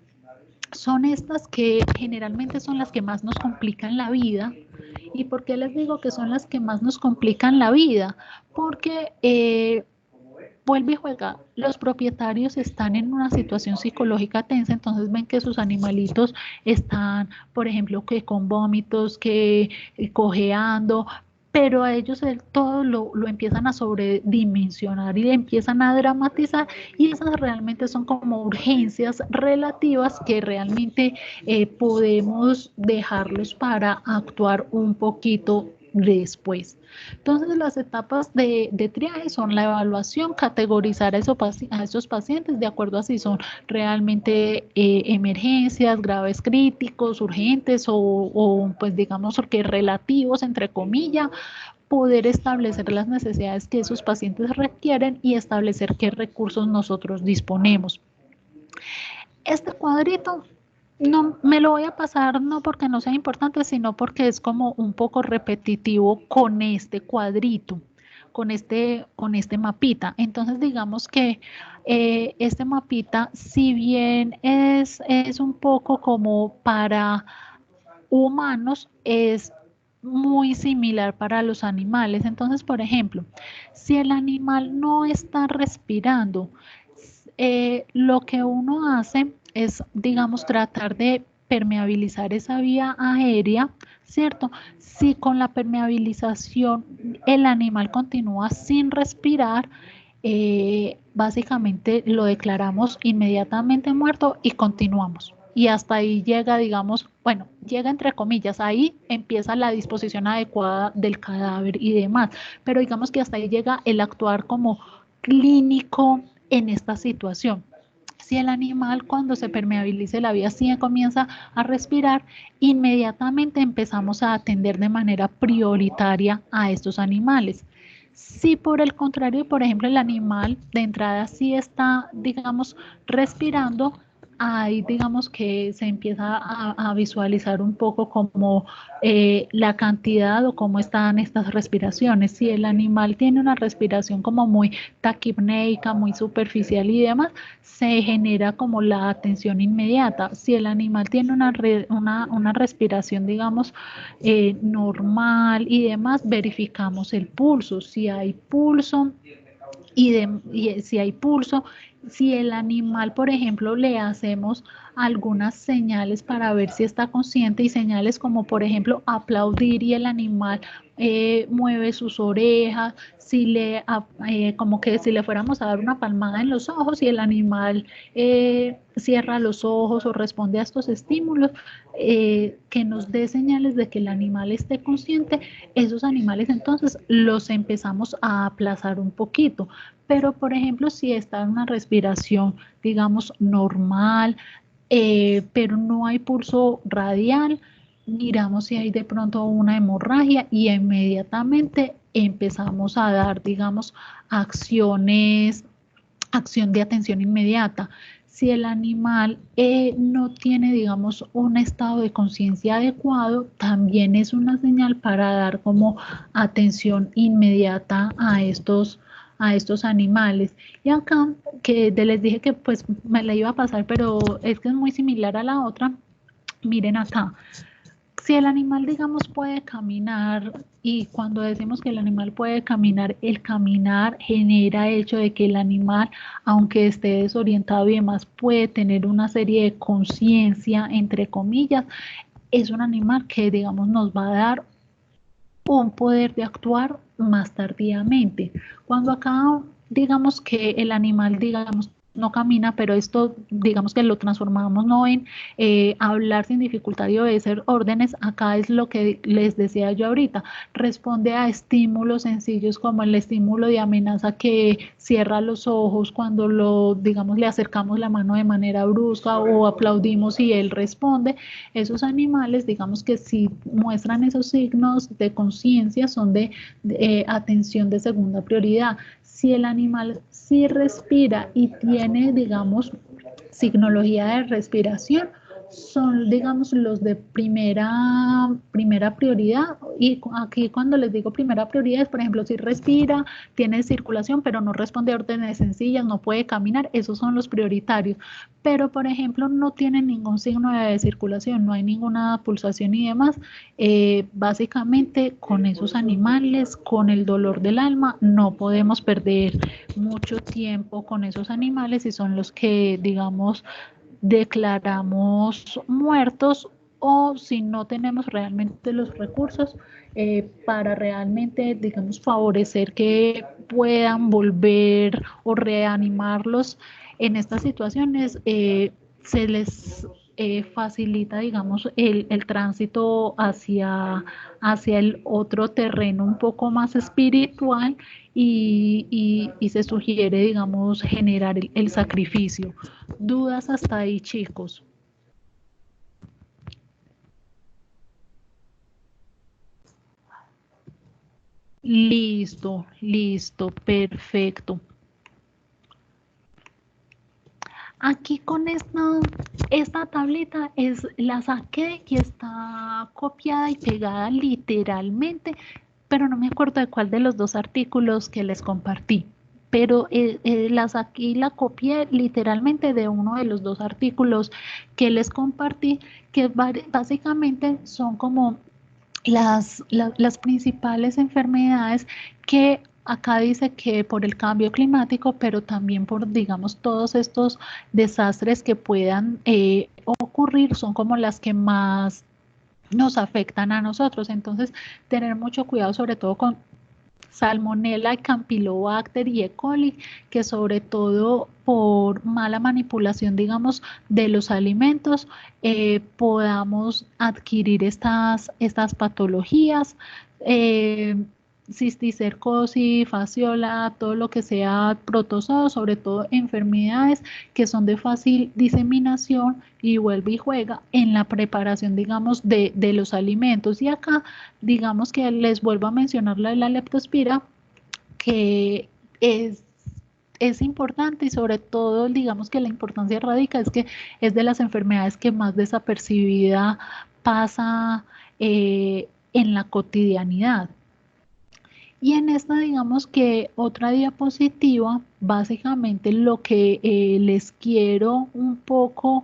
son estas que generalmente son las que más nos complican la vida. ¿Y por qué les digo que son las que más nos complican la vida? Porque vuelve y juega, los propietarios están en una situación psicológica tensa, entonces ven que sus animalitos están, por ejemplo, que con vómitos, que cojeando, pero a ellos todo lo empiezan a sobredimensionar y empiezan a dramatizar, y esas realmente son como urgencias relativas que realmente podemos dejarlos para actuar un poquito después. Entonces, las etapas de triaje son la evaluación, categorizar a esos pacientes de acuerdo a si son realmente emergencias, graves críticos, urgentes o pues digamos que relativos, entre comillas, poder establecer las necesidades que esos pacientes requieren y establecer qué recursos nosotros disponemos. Este cuadrito no me lo voy a pasar no porque no sea importante, sino porque es como un poco repetitivo con este cuadrito, con este mapita. Entonces digamos que este mapita, si bien es un poco como para humanos, es muy similar para los animales. Entonces, por ejemplo, si el animal no está respirando, lo que uno hace es, digamos, tratar de permeabilizar esa vía aérea, ¿cierto? Si con la permeabilización el animal continúa sin respirar, básicamente lo declaramos inmediatamente muerto y continuamos. Y hasta ahí llega, digamos, bueno, llega entre comillas, ahí empieza la disposición adecuada del cadáver y demás, pero digamos que hasta ahí llega el actuar como clínico en esta situación. Si el animal cuando se permeabilice la vía sí comienza a respirar, inmediatamente empezamos a atender de manera prioritaria a estos animales. Si por el contrario, por ejemplo, el animal de entrada sí está, digamos, respirando, ahí digamos que se empieza a visualizar un poco como la cantidad o cómo están estas respiraciones. Si el animal tiene una respiración como muy taquipneica, muy superficial y demás, se genera como la atención inmediata. Si el animal tiene una respiración, digamos, normal y demás, verificamos el pulso. Si hay pulso, y si hay pulso, si el animal, por ejemplo, le hacemos algunas señales para ver si está consciente y señales como, por ejemplo, aplaudir y el animal mueve sus orejas, como que si le fuéramos a dar una palmada en los ojos y el animal cierra los ojos o responde a estos estímulos, que nos dé señales de que el animal esté consciente, esos animales entonces los empezamos a aplazar un poquito. Pero, por ejemplo, si está en una respiración, digamos, normal, pero no hay pulso radial, miramos si hay de pronto una hemorragia y inmediatamente empezamos a dar, digamos, acción de atención inmediata. Si el animal no tiene, digamos, un estado de conciencia adecuado, también es una señal para dar como atención inmediata a estos animales. Y acá, que les dije que pues me la iba a pasar, pero es que es muy similar a la otra. Miren acá, si el animal, digamos, puede caminar, y cuando decimos que el animal puede caminar, el caminar genera el hecho de que el animal, aunque esté desorientado y demás, puede tener una serie de conciencia, entre comillas, es un animal que, digamos, nos va a dar un poder de actuar más tardíamente. Cuando acá, digamos que el animal, digamos, no camina, pero esto, digamos que lo transformamos no en hablar sin dificultad y obedecer órdenes, acá es lo que les decía yo ahorita, responde a estímulos sencillos como el estímulo de amenaza que cierra los ojos cuando digamos, le acercamos la mano de manera brusca o aplaudimos y él responde. Esos animales, digamos que si muestran esos signos de conciencia, son de atención de segunda prioridad. Si el animal sí respira y tiene, digamos, signología de respiración, son, digamos, los de primera prioridad. Y aquí cuando les digo primera prioridad es, por ejemplo, si respira, tiene circulación, pero no responde a órdenes sencillas, no puede caminar, esos son los prioritarios. Pero, por ejemplo, no tiene ningún signo de circulación, no hay ninguna pulsación y demás. Básicamente, con esos animales, con el dolor del alma, no podemos perder mucho tiempo con esos animales y son los que, digamos, declaramos muertos, o si no tenemos realmente los recursos para realmente, digamos, favorecer que puedan volver o reanimarlos en estas situaciones, se les facilita, digamos, el tránsito hacia el otro terreno un poco más espiritual y se sugiere, digamos, generar el sacrificio. ¿Dudas hasta ahí, chicos? Listo, listo, perfecto. Aquí con esta tableta la saqué y está copiada y pegada literalmente, pero no me acuerdo de cuál de los dos artículos que les compartí. Pero la saqué y la copié literalmente de uno de los dos artículos que les compartí, que básicamente son como las principales enfermedades que acá dice que por el cambio climático, pero también por, digamos, todos estos desastres que puedan ocurrir, son como las que más nos afectan a nosotros. Entonces, tener mucho cuidado, sobre todo con Salmonella, Campylobacter y E. coli, que sobre todo por mala manipulación, digamos, de los alimentos, podamos adquirir estas patologías. eh, Cisticercosis, fasciola, todo lo que sea protozoo, sobre todo enfermedades que son de fácil diseminación y vuelve y juega en la preparación, digamos, de los alimentos. Y acá, digamos que les vuelvo a mencionar la leptospira, que es importante y sobre todo, digamos que la importancia radica es que es de las enfermedades que más desapercibida pasa en la cotidianidad. Y en esta, digamos que otra diapositiva, básicamente lo que les quiero un poco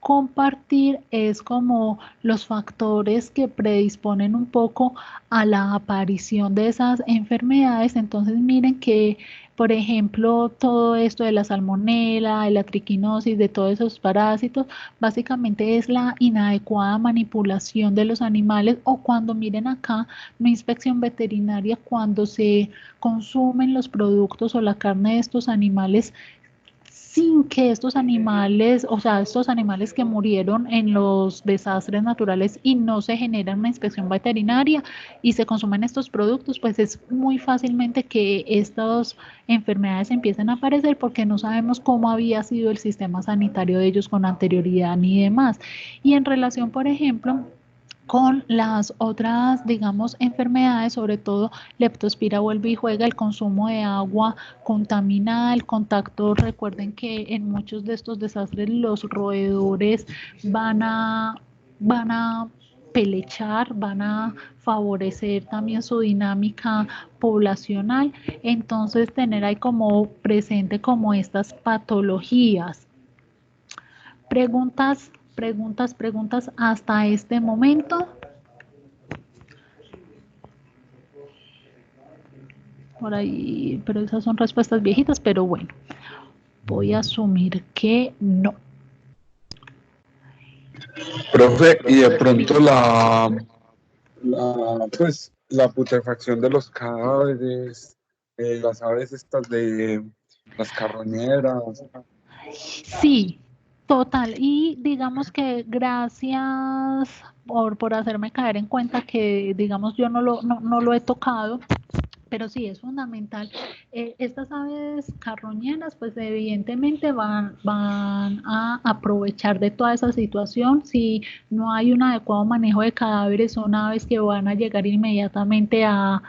compartir es como los factores que predisponen un poco a la aparición de esas enfermedades. Entonces miren que, por ejemplo, todo esto de la salmonela, de la triquinosis, de todos esos parásitos, básicamente es la inadecuada manipulación de los animales, o cuando miren acá, una inspección veterinaria, cuando se consumen los productos o la carne de estos animales sin que estos animales, o sea, estos animales que murieron en los desastres naturales y no se genera una inspección veterinaria y se consumen estos productos, pues es muy fácilmente que estas enfermedades empiecen a aparecer porque no sabemos cómo había sido el sistema sanitario de ellos con anterioridad ni demás. Y en relación, por ejemplo, con las otras, digamos, enfermedades, sobre todo leptospira vuelve y juega, el consumo de agua contaminada, el contacto. Recuerden que en muchos de estos desastres los roedores van a pelechar, van a favorecer también su dinámica poblacional. Entonces, tener ahí como presente como estas patologías. Preguntas hasta este momento. Por ahí, pero esas son respuestas viejitas, pero bueno, voy a asumir que no. Profe, y de pronto pues, la putrefacción de los cadáveres, las aves estas de las carroñeras. Sí, total. Y digamos que gracias por hacerme caer en cuenta que, digamos, yo no lo he tocado, pero sí es fundamental. Estas aves carroñeras, pues evidentemente van a aprovechar de toda esa situación. Si no hay un adecuado manejo de cadáveres, son aves que van a llegar inmediatamente a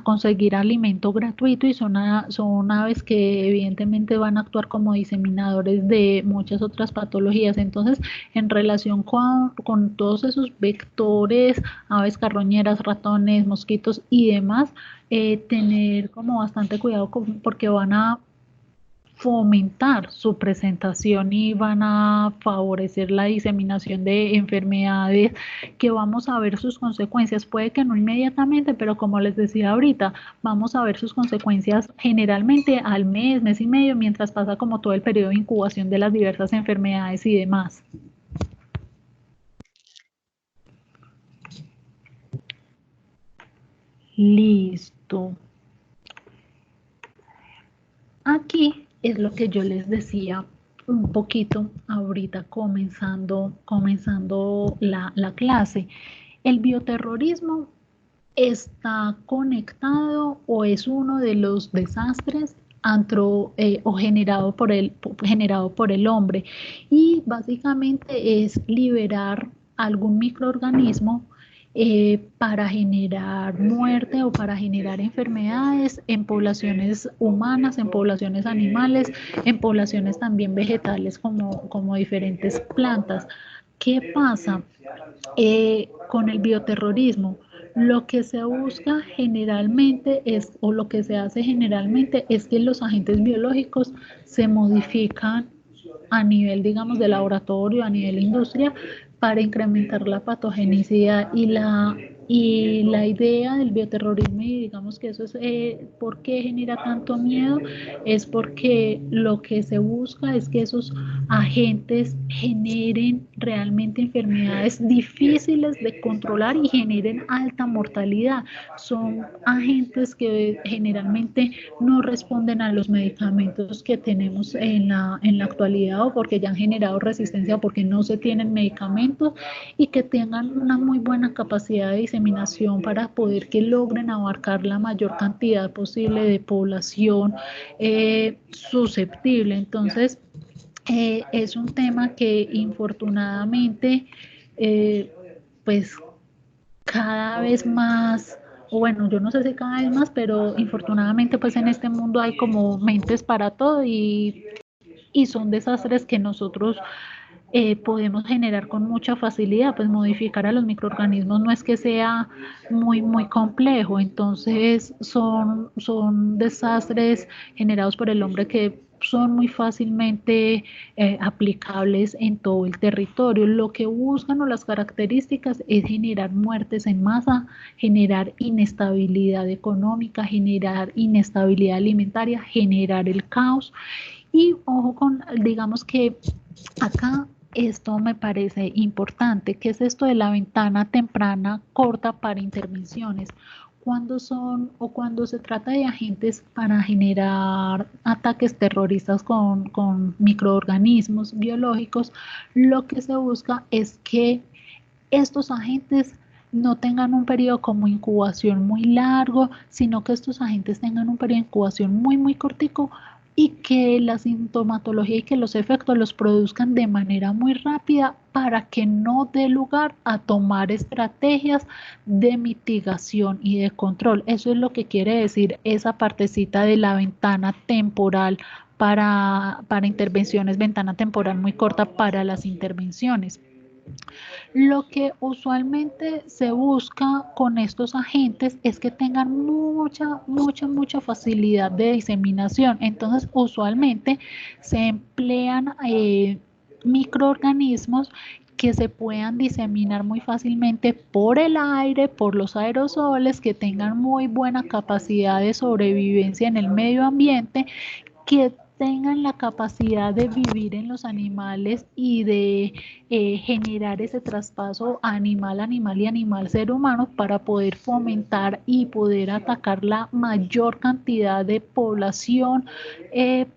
conseguir alimento gratuito y son aves que evidentemente van a actuar como diseminadores de muchas otras patologías. Entonces, en relación con todos esos vectores, aves carroñeras, ratones, mosquitos y demás, tener como bastante cuidado porque van a fomentar su presentación y van a favorecer la diseminación de enfermedades que vamos a ver sus consecuencias. Puede que no inmediatamente, pero como les decía ahorita, vamos a ver sus consecuencias generalmente al mes y medio, mientras pasa como todo el periodo de incubación de las diversas enfermedades y demás. Listo. Aquí es lo que yo les decía un poquito ahorita comenzando la clase. El bioterrorismo está conectado o es uno de los desastres o generado por el hombre, y básicamente es liberar algún microorganismo para generar muerte o para generar enfermedades en poblaciones humanas, en poblaciones animales, en poblaciones también vegetales como diferentes plantas. ¿Qué pasa con el bioterrorismo? Lo que se busca generalmente es, o lo que se hace generalmente es que los agentes biológicos se modifican a nivel, digamos, de laboratorio, a nivel industria, para incrementar la patogenicidad y la idea del bioterrorismo, y digamos que eso es, ¿por qué genera tanto miedo? Es porque lo que se busca es que esos agentes generen realmente enfermedades difíciles de controlar y generen alta mortalidad. Son agentes que generalmente no responden a los medicamentos que tenemos en la actualidad, o porque ya han generado resistencia o porque no se tienen medicamentos, y que tengan una muy buena capacidad de diseminación para poder que logren abarcar la mayor cantidad posible de población susceptible. Entonces, es un tema que infortunadamente, eh, pues cada vez más, o bueno, yo no sé si cada vez más, pero infortunadamente pues en este mundo hay como mentes para todo, y son desastres que nosotros podemos generar con mucha facilidad. Pues modificar a los microorganismos no es que sea muy complejo. Entonces son desastres generados por el hombre que son muy fácilmente aplicables en todo el territorio. Lo que buscan, o las características, es generar muertes en masa, generar inestabilidad económica, generar inestabilidad alimentaria, generar el caos. Y ojo con, digamos que acá esto me parece importante. ¿Qué es esto de la ventana temprana corta para intervenciones? Cuando son, o cuando se trata de agentes para generar ataques terroristas con microorganismos biológicos, lo que se busca es que estos agentes no tengan un periodo como incubación muy largo, sino que estos agentes tengan un periodo de incubación muy cortico, y que la sintomatología y que los efectos los produzcan de manera muy rápida, para que no dé lugar a tomar estrategias de mitigación y de control. Eso es lo que quiere decir esa partecita de la ventana temporal para intervenciones, ventana temporal muy corta para las intervenciones. Lo que usualmente se busca con estos agentes es que tengan mucha facilidad de diseminación. Entonces, usualmente se emplean microorganismos que se puedan diseminar muy fácilmente por el aire, por los aerosoles, que tengan muy buena capacidad de sobrevivencia en el medio ambiente, que tengan la capacidad de vivir en los animales y de generar ese traspaso animal-animal y animal-ser humano, para poder fomentar y poder atacar la mayor cantidad de población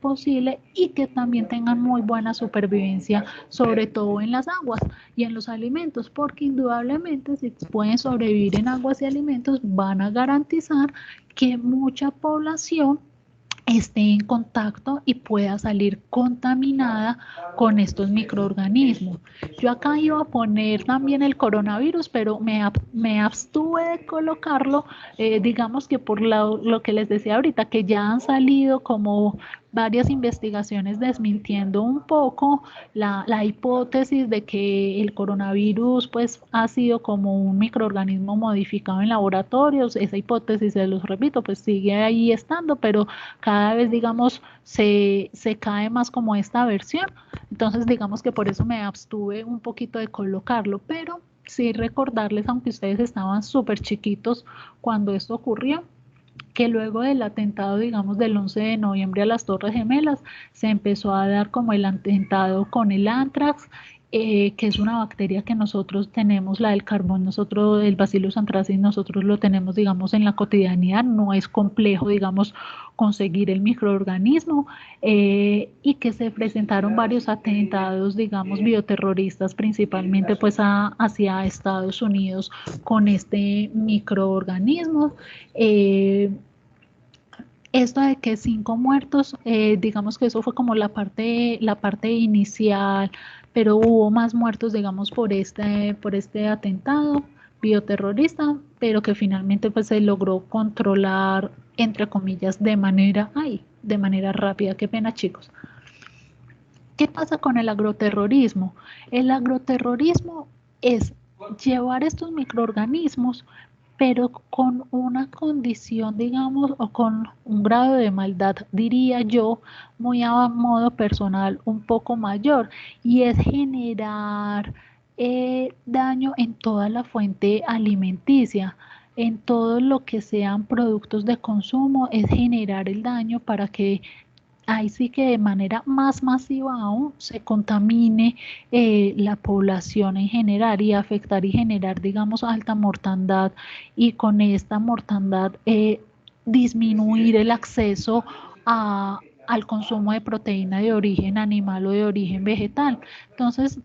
posible, y que también tengan muy buena supervivencia, sobre todo en las aguas y en los alimentos, porque indudablemente si pueden sobrevivir en aguas y alimentos, van a garantizar que mucha población esté en contacto y pueda salir contaminada con estos microorganismos. Yo acá iba a poner también el coronavirus, pero me abstuve de colocarlo, digamos que por lo que les decía ahorita, que ya han salido como varias investigaciones desmintiendo un poco la hipótesis de que el coronavirus pues ha sido como un microorganismo modificado en laboratorios. Esa hipótesis, se los repito, pues sigue ahí estando, pero cada vez, digamos, se cae más como esta versión. Entonces, digamos que por eso me abstuve un poquito de colocarlo, pero sí recordarles, aunque ustedes estaban súper chiquitos cuando esto ocurrió, que luego del atentado, digamos, del 11 de noviembre a las Torres Gemelas, se empezó a dar como el atentado con el anthrax, que es una bacteria que nosotros tenemos, la del carbón, nosotros, el Bacillus anthracis, nosotros lo tenemos, digamos, en la cotidianidad. No es complejo, digamos, conseguir el microorganismo, y que se presentaron varios atentados, digamos, bioterroristas, principalmente pues hacia Estados Unidos con este microorganismo. Esto de que 5 muertos, digamos que eso fue como la parte inicial, pero hubo más muertos, digamos, por este atentado. bioterrorista, pero que finalmente pues se logró controlar, entre comillas, de manera rápida. Qué pena, chicos. ¿Qué pasa con el agroterrorismo? El agroterrorismo es llevar estos microorganismos, pero con una condición, digamos, o con un grado de maldad, diría yo, muy a modo personal, un poco mayor, y es generar daño en toda la fuente alimenticia, en todo lo que sean productos de consumo, es generar el daño para que ahí sí que de manera más masiva aún se contamine la población en general y afectar y generar, digamos, alta mortandad, y con esta mortandad disminuir el acceso al consumo de proteína de origen animal o de origen vegetal. Entonces,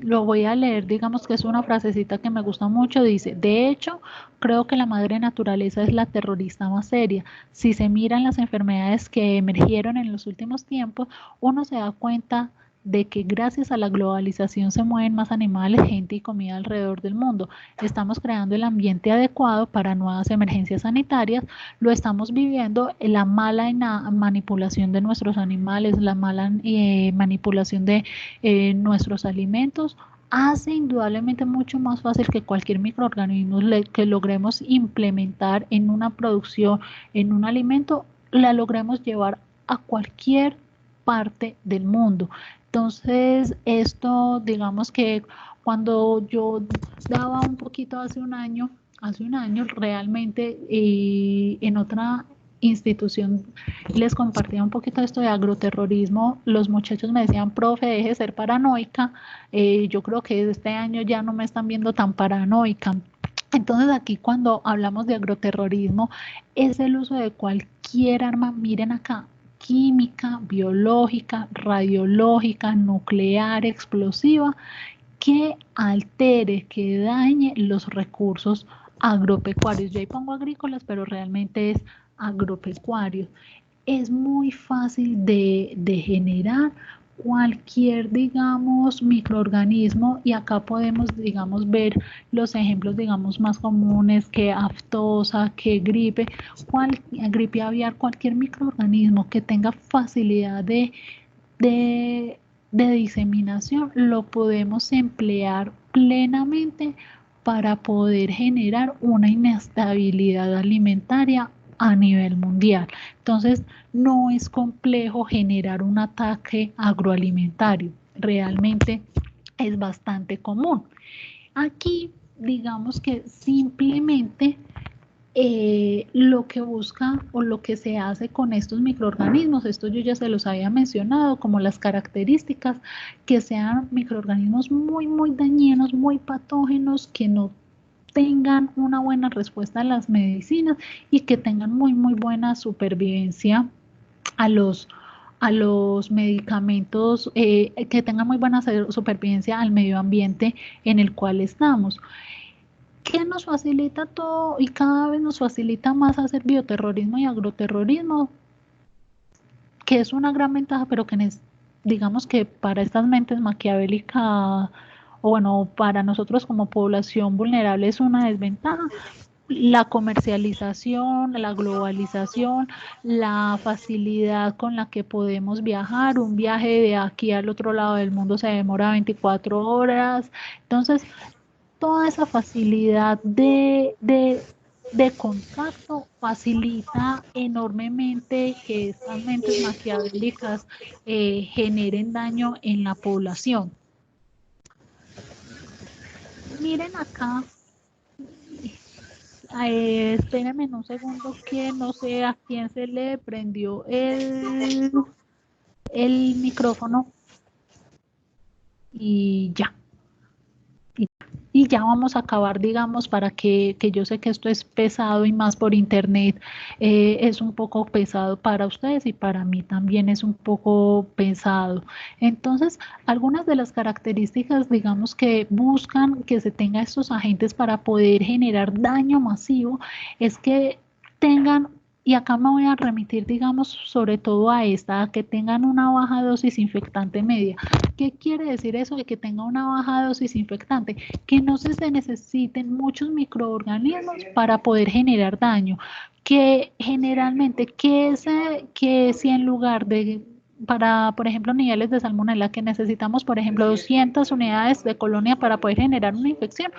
lo voy a leer, digamos que es una frasecita que me gusta mucho, dice: de hecho, creo que la madre naturaleza es la terrorista más seria. Si se miran las enfermedades que emergieron en los últimos tiempos, uno se da cuenta de que gracias a la globalización se mueven más animales, gente y comida alrededor del mundo. Estamos creando el ambiente adecuado para nuevas emergencias sanitarias, lo estamos viviendo, la mala manipulación de nuestros animales, la mala manipulación de nuestros alimentos hace indudablemente mucho más fácil que cualquier microorganismo que logremos implementar en una producción, en un alimento, la logremos llevar a cualquier parte del mundo. Entonces, esto, digamos que cuando yo daba un poquito hace un año realmente en otra institución les compartía un poquito esto de agroterrorismo, los muchachos me decían: profe, deje de ser paranoica, yo creo que este año ya no me están viendo tan paranoica. Entonces aquí cuando hablamos de agroterrorismo es el uso de cualquier arma, miren acá, química, biológica, radiológica, nuclear, explosiva, que altere, que dañe los recursos agropecuarios. Yo ahí pongo agrícolas, pero realmente es agropecuarios. Es muy fácil de generar cualquier, digamos, microorganismo, y acá podemos, digamos, ver los ejemplos, digamos, más comunes, que aftosa, que gripe, gripe aviar, cualquier microorganismo que tenga facilidad de, de diseminación, lo podemos emplear plenamente para poder generar una inestabilidad alimentaria a nivel mundial. Entonces, no es complejo generar un ataque agroalimentario, realmente es bastante común. Aquí, digamos que simplemente lo que busca o lo que se hace con estos microorganismos, esto yo ya se los había mencionado, como las características, que sean microorganismos muy dañinos, muy patógenos, que no tengan una buena respuesta a las medicinas y que tengan muy buena supervivencia a los medicamentos, que tengan muy buena supervivencia al medio ambiente en el cual estamos. ¿Qué nos facilita todo y cada vez nos facilita más hacer bioterrorismo y agroterrorismo? Que es una gran ventaja, pero que digamos que para estas mentes maquiavélicas, o bueno, para nosotros como población vulnerable es una desventaja. La comercialización, la globalización, la facilidad con la que podemos viajar, un viaje de aquí al otro lado del mundo se demora 24 horas, entonces toda esa facilidad de contacto facilita enormemente que estas mentes maquiavélicas generen daño en la población. Miren acá, espérenme un segundo que no sé a quién se le prendió el micrófono y ya. Y ya vamos a acabar, digamos, para que yo sé que esto es pesado y más por internet, es un poco pesado para ustedes y para mí también es un poco pesado. Entonces, algunas de las características, digamos, que buscan que se tenga estos agentes para poder generar daño masivo es que tengan y acá me voy a remitir, digamos, sobre todo a esta, a que tengan una baja dosis infectante media. ¿Qué quiere decir eso de que tenga una baja dosis infectante? Que no se necesiten muchos microorganismos para poder generar daño. Que generalmente, que si en lugar de para, por ejemplo, niveles de salmonela, que necesitamos, por ejemplo, 200 unidades de colonia para poder generar una infección,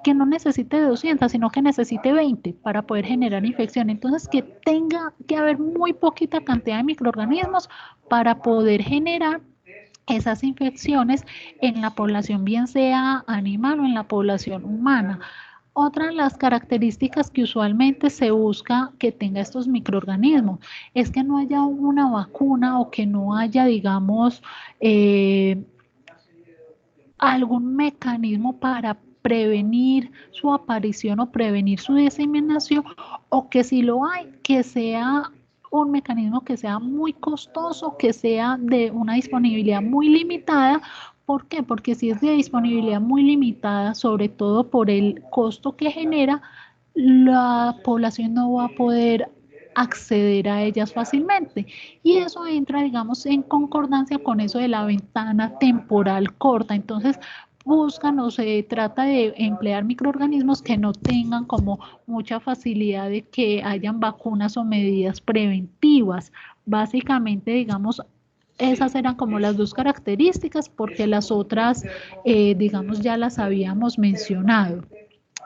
que no necesite 200, sino que necesite 20 para poder generar infección. Entonces, que tenga que haber muy poquita cantidad de microorganismos para poder generar esas infecciones en la población, bien sea animal o en la población humana. Otra de las características que usualmente se busca que tenga estos microorganismos es que no haya una vacuna o que no haya, digamos, algún mecanismo para prevenir su aparición o prevenir su diseminación, o que si lo hay, que sea un mecanismo que sea muy costoso, que sea de una disponibilidad muy limitada. ¿Por qué? Porque si es de disponibilidad muy limitada, sobre todo por el costo que genera, la población no va a poder acceder a ellas fácilmente. Y eso entra, digamos, en concordancia con eso de la ventana temporal corta. Entonces, buscan o se trata de emplear microorganismos que no tengan como mucha facilidad de que hayan vacunas o medidas preventivas. Básicamente, digamos, esas eran como las dos características, porque las otras, digamos, ya las habíamos mencionado.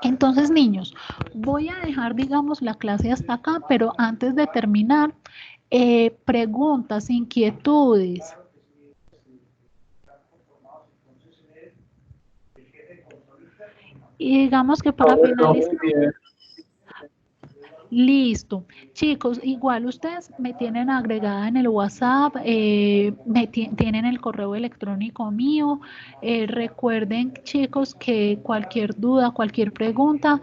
Entonces, niños, voy a dejar, digamos, la clase hasta acá, pero antes de terminar, preguntas, inquietudes. Y digamos que para finalizar, listo. Chicos, igual ustedes me tienen agregada en el WhatsApp, tienen el correo electrónico mío. Recuerden, chicos, que cualquier duda, cualquier pregunta,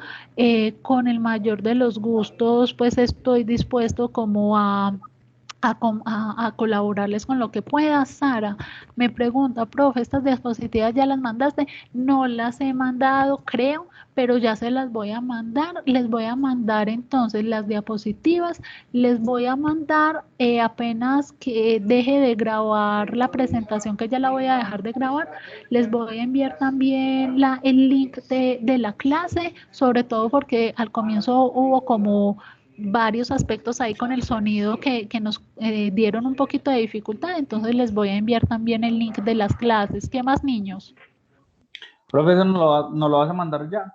con el mayor de los gustos, pues estoy dispuesto como a colaborarles con lo que pueda. Sara me pregunta, profe, ¿estas diapositivas ya las mandaste? No las he mandado, creo, pero ya se las voy a mandar. Les voy a mandar entonces las diapositivas, les voy a mandar apenas que deje de grabar la presentación, que ya la voy a dejar de grabar, les voy a enviar también el link de la clase, sobre todo porque al comienzo hubo como varios aspectos ahí con el sonido que nos dieron un poquito de dificultad, entonces les voy a enviar también el link de las clases. ¿Qué más, niños? Profesor, ¿nos lo vas a mandar ya?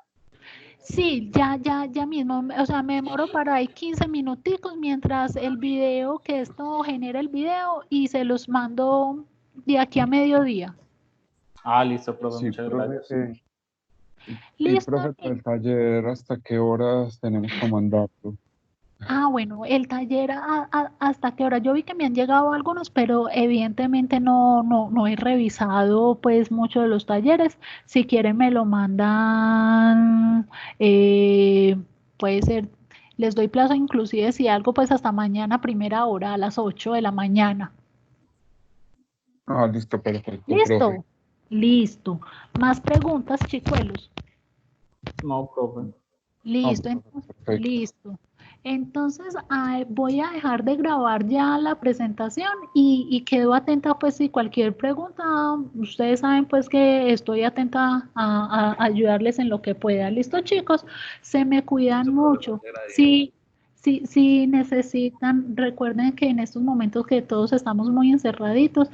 Sí, ya mismo, o sea, me demoro para ahí 15 minuticos mientras el video, que esto genera el video, y se los mando de aquí a mediodía. Ah, listo, profe, Sí, muchas profe. gracias. Y ¿Listo? profe, el taller, ¿hasta qué horas tenemos que mandarlo? Ah, bueno, el taller, ¿hasta qué hora? Yo vi que me han llegado algunos, pero evidentemente no he revisado pues mucho de los talleres. Si quieren me lo mandan, puede ser, les doy plazo inclusive si algo pues hasta mañana, primera hora, a las 8 de la mañana. Ah, listo, perfecto, profe. ¿Listo? Listo. ¿Más preguntas, chicuelos? No, profe. Listo, No, profe, perfecto. listo. Entonces, voy a dejar de grabar ya la presentación y quedo atenta, pues, si cualquier pregunta, ustedes saben, pues, que estoy atenta a ayudarles en lo que pueda. Listo, chicos, se me cuidan mucho. Sí, sí, sí necesitan, recuerden que en estos momentos que todos estamos muy encerraditos,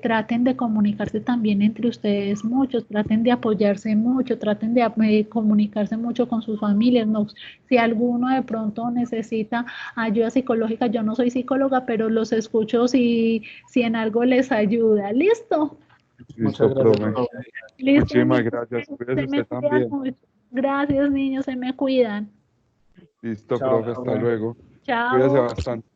traten de comunicarse también entre ustedes mucho, traten de apoyarse mucho, traten de comunicarse mucho con sus familias, ¿no? Si alguno de pronto necesita ayuda psicológica, yo no soy psicóloga, pero los escucho si en algo les ayuda. ¿Listo? Muchas Listo, gracias, profe. profe. Listo, Muchísimas niños. gracias. Cuídese Se me usted cuidan también. mucho. Gracias, niños, se me cuidan. Listo, Chao, profe, hasta profe. luego. Cuídese Chao. bastante.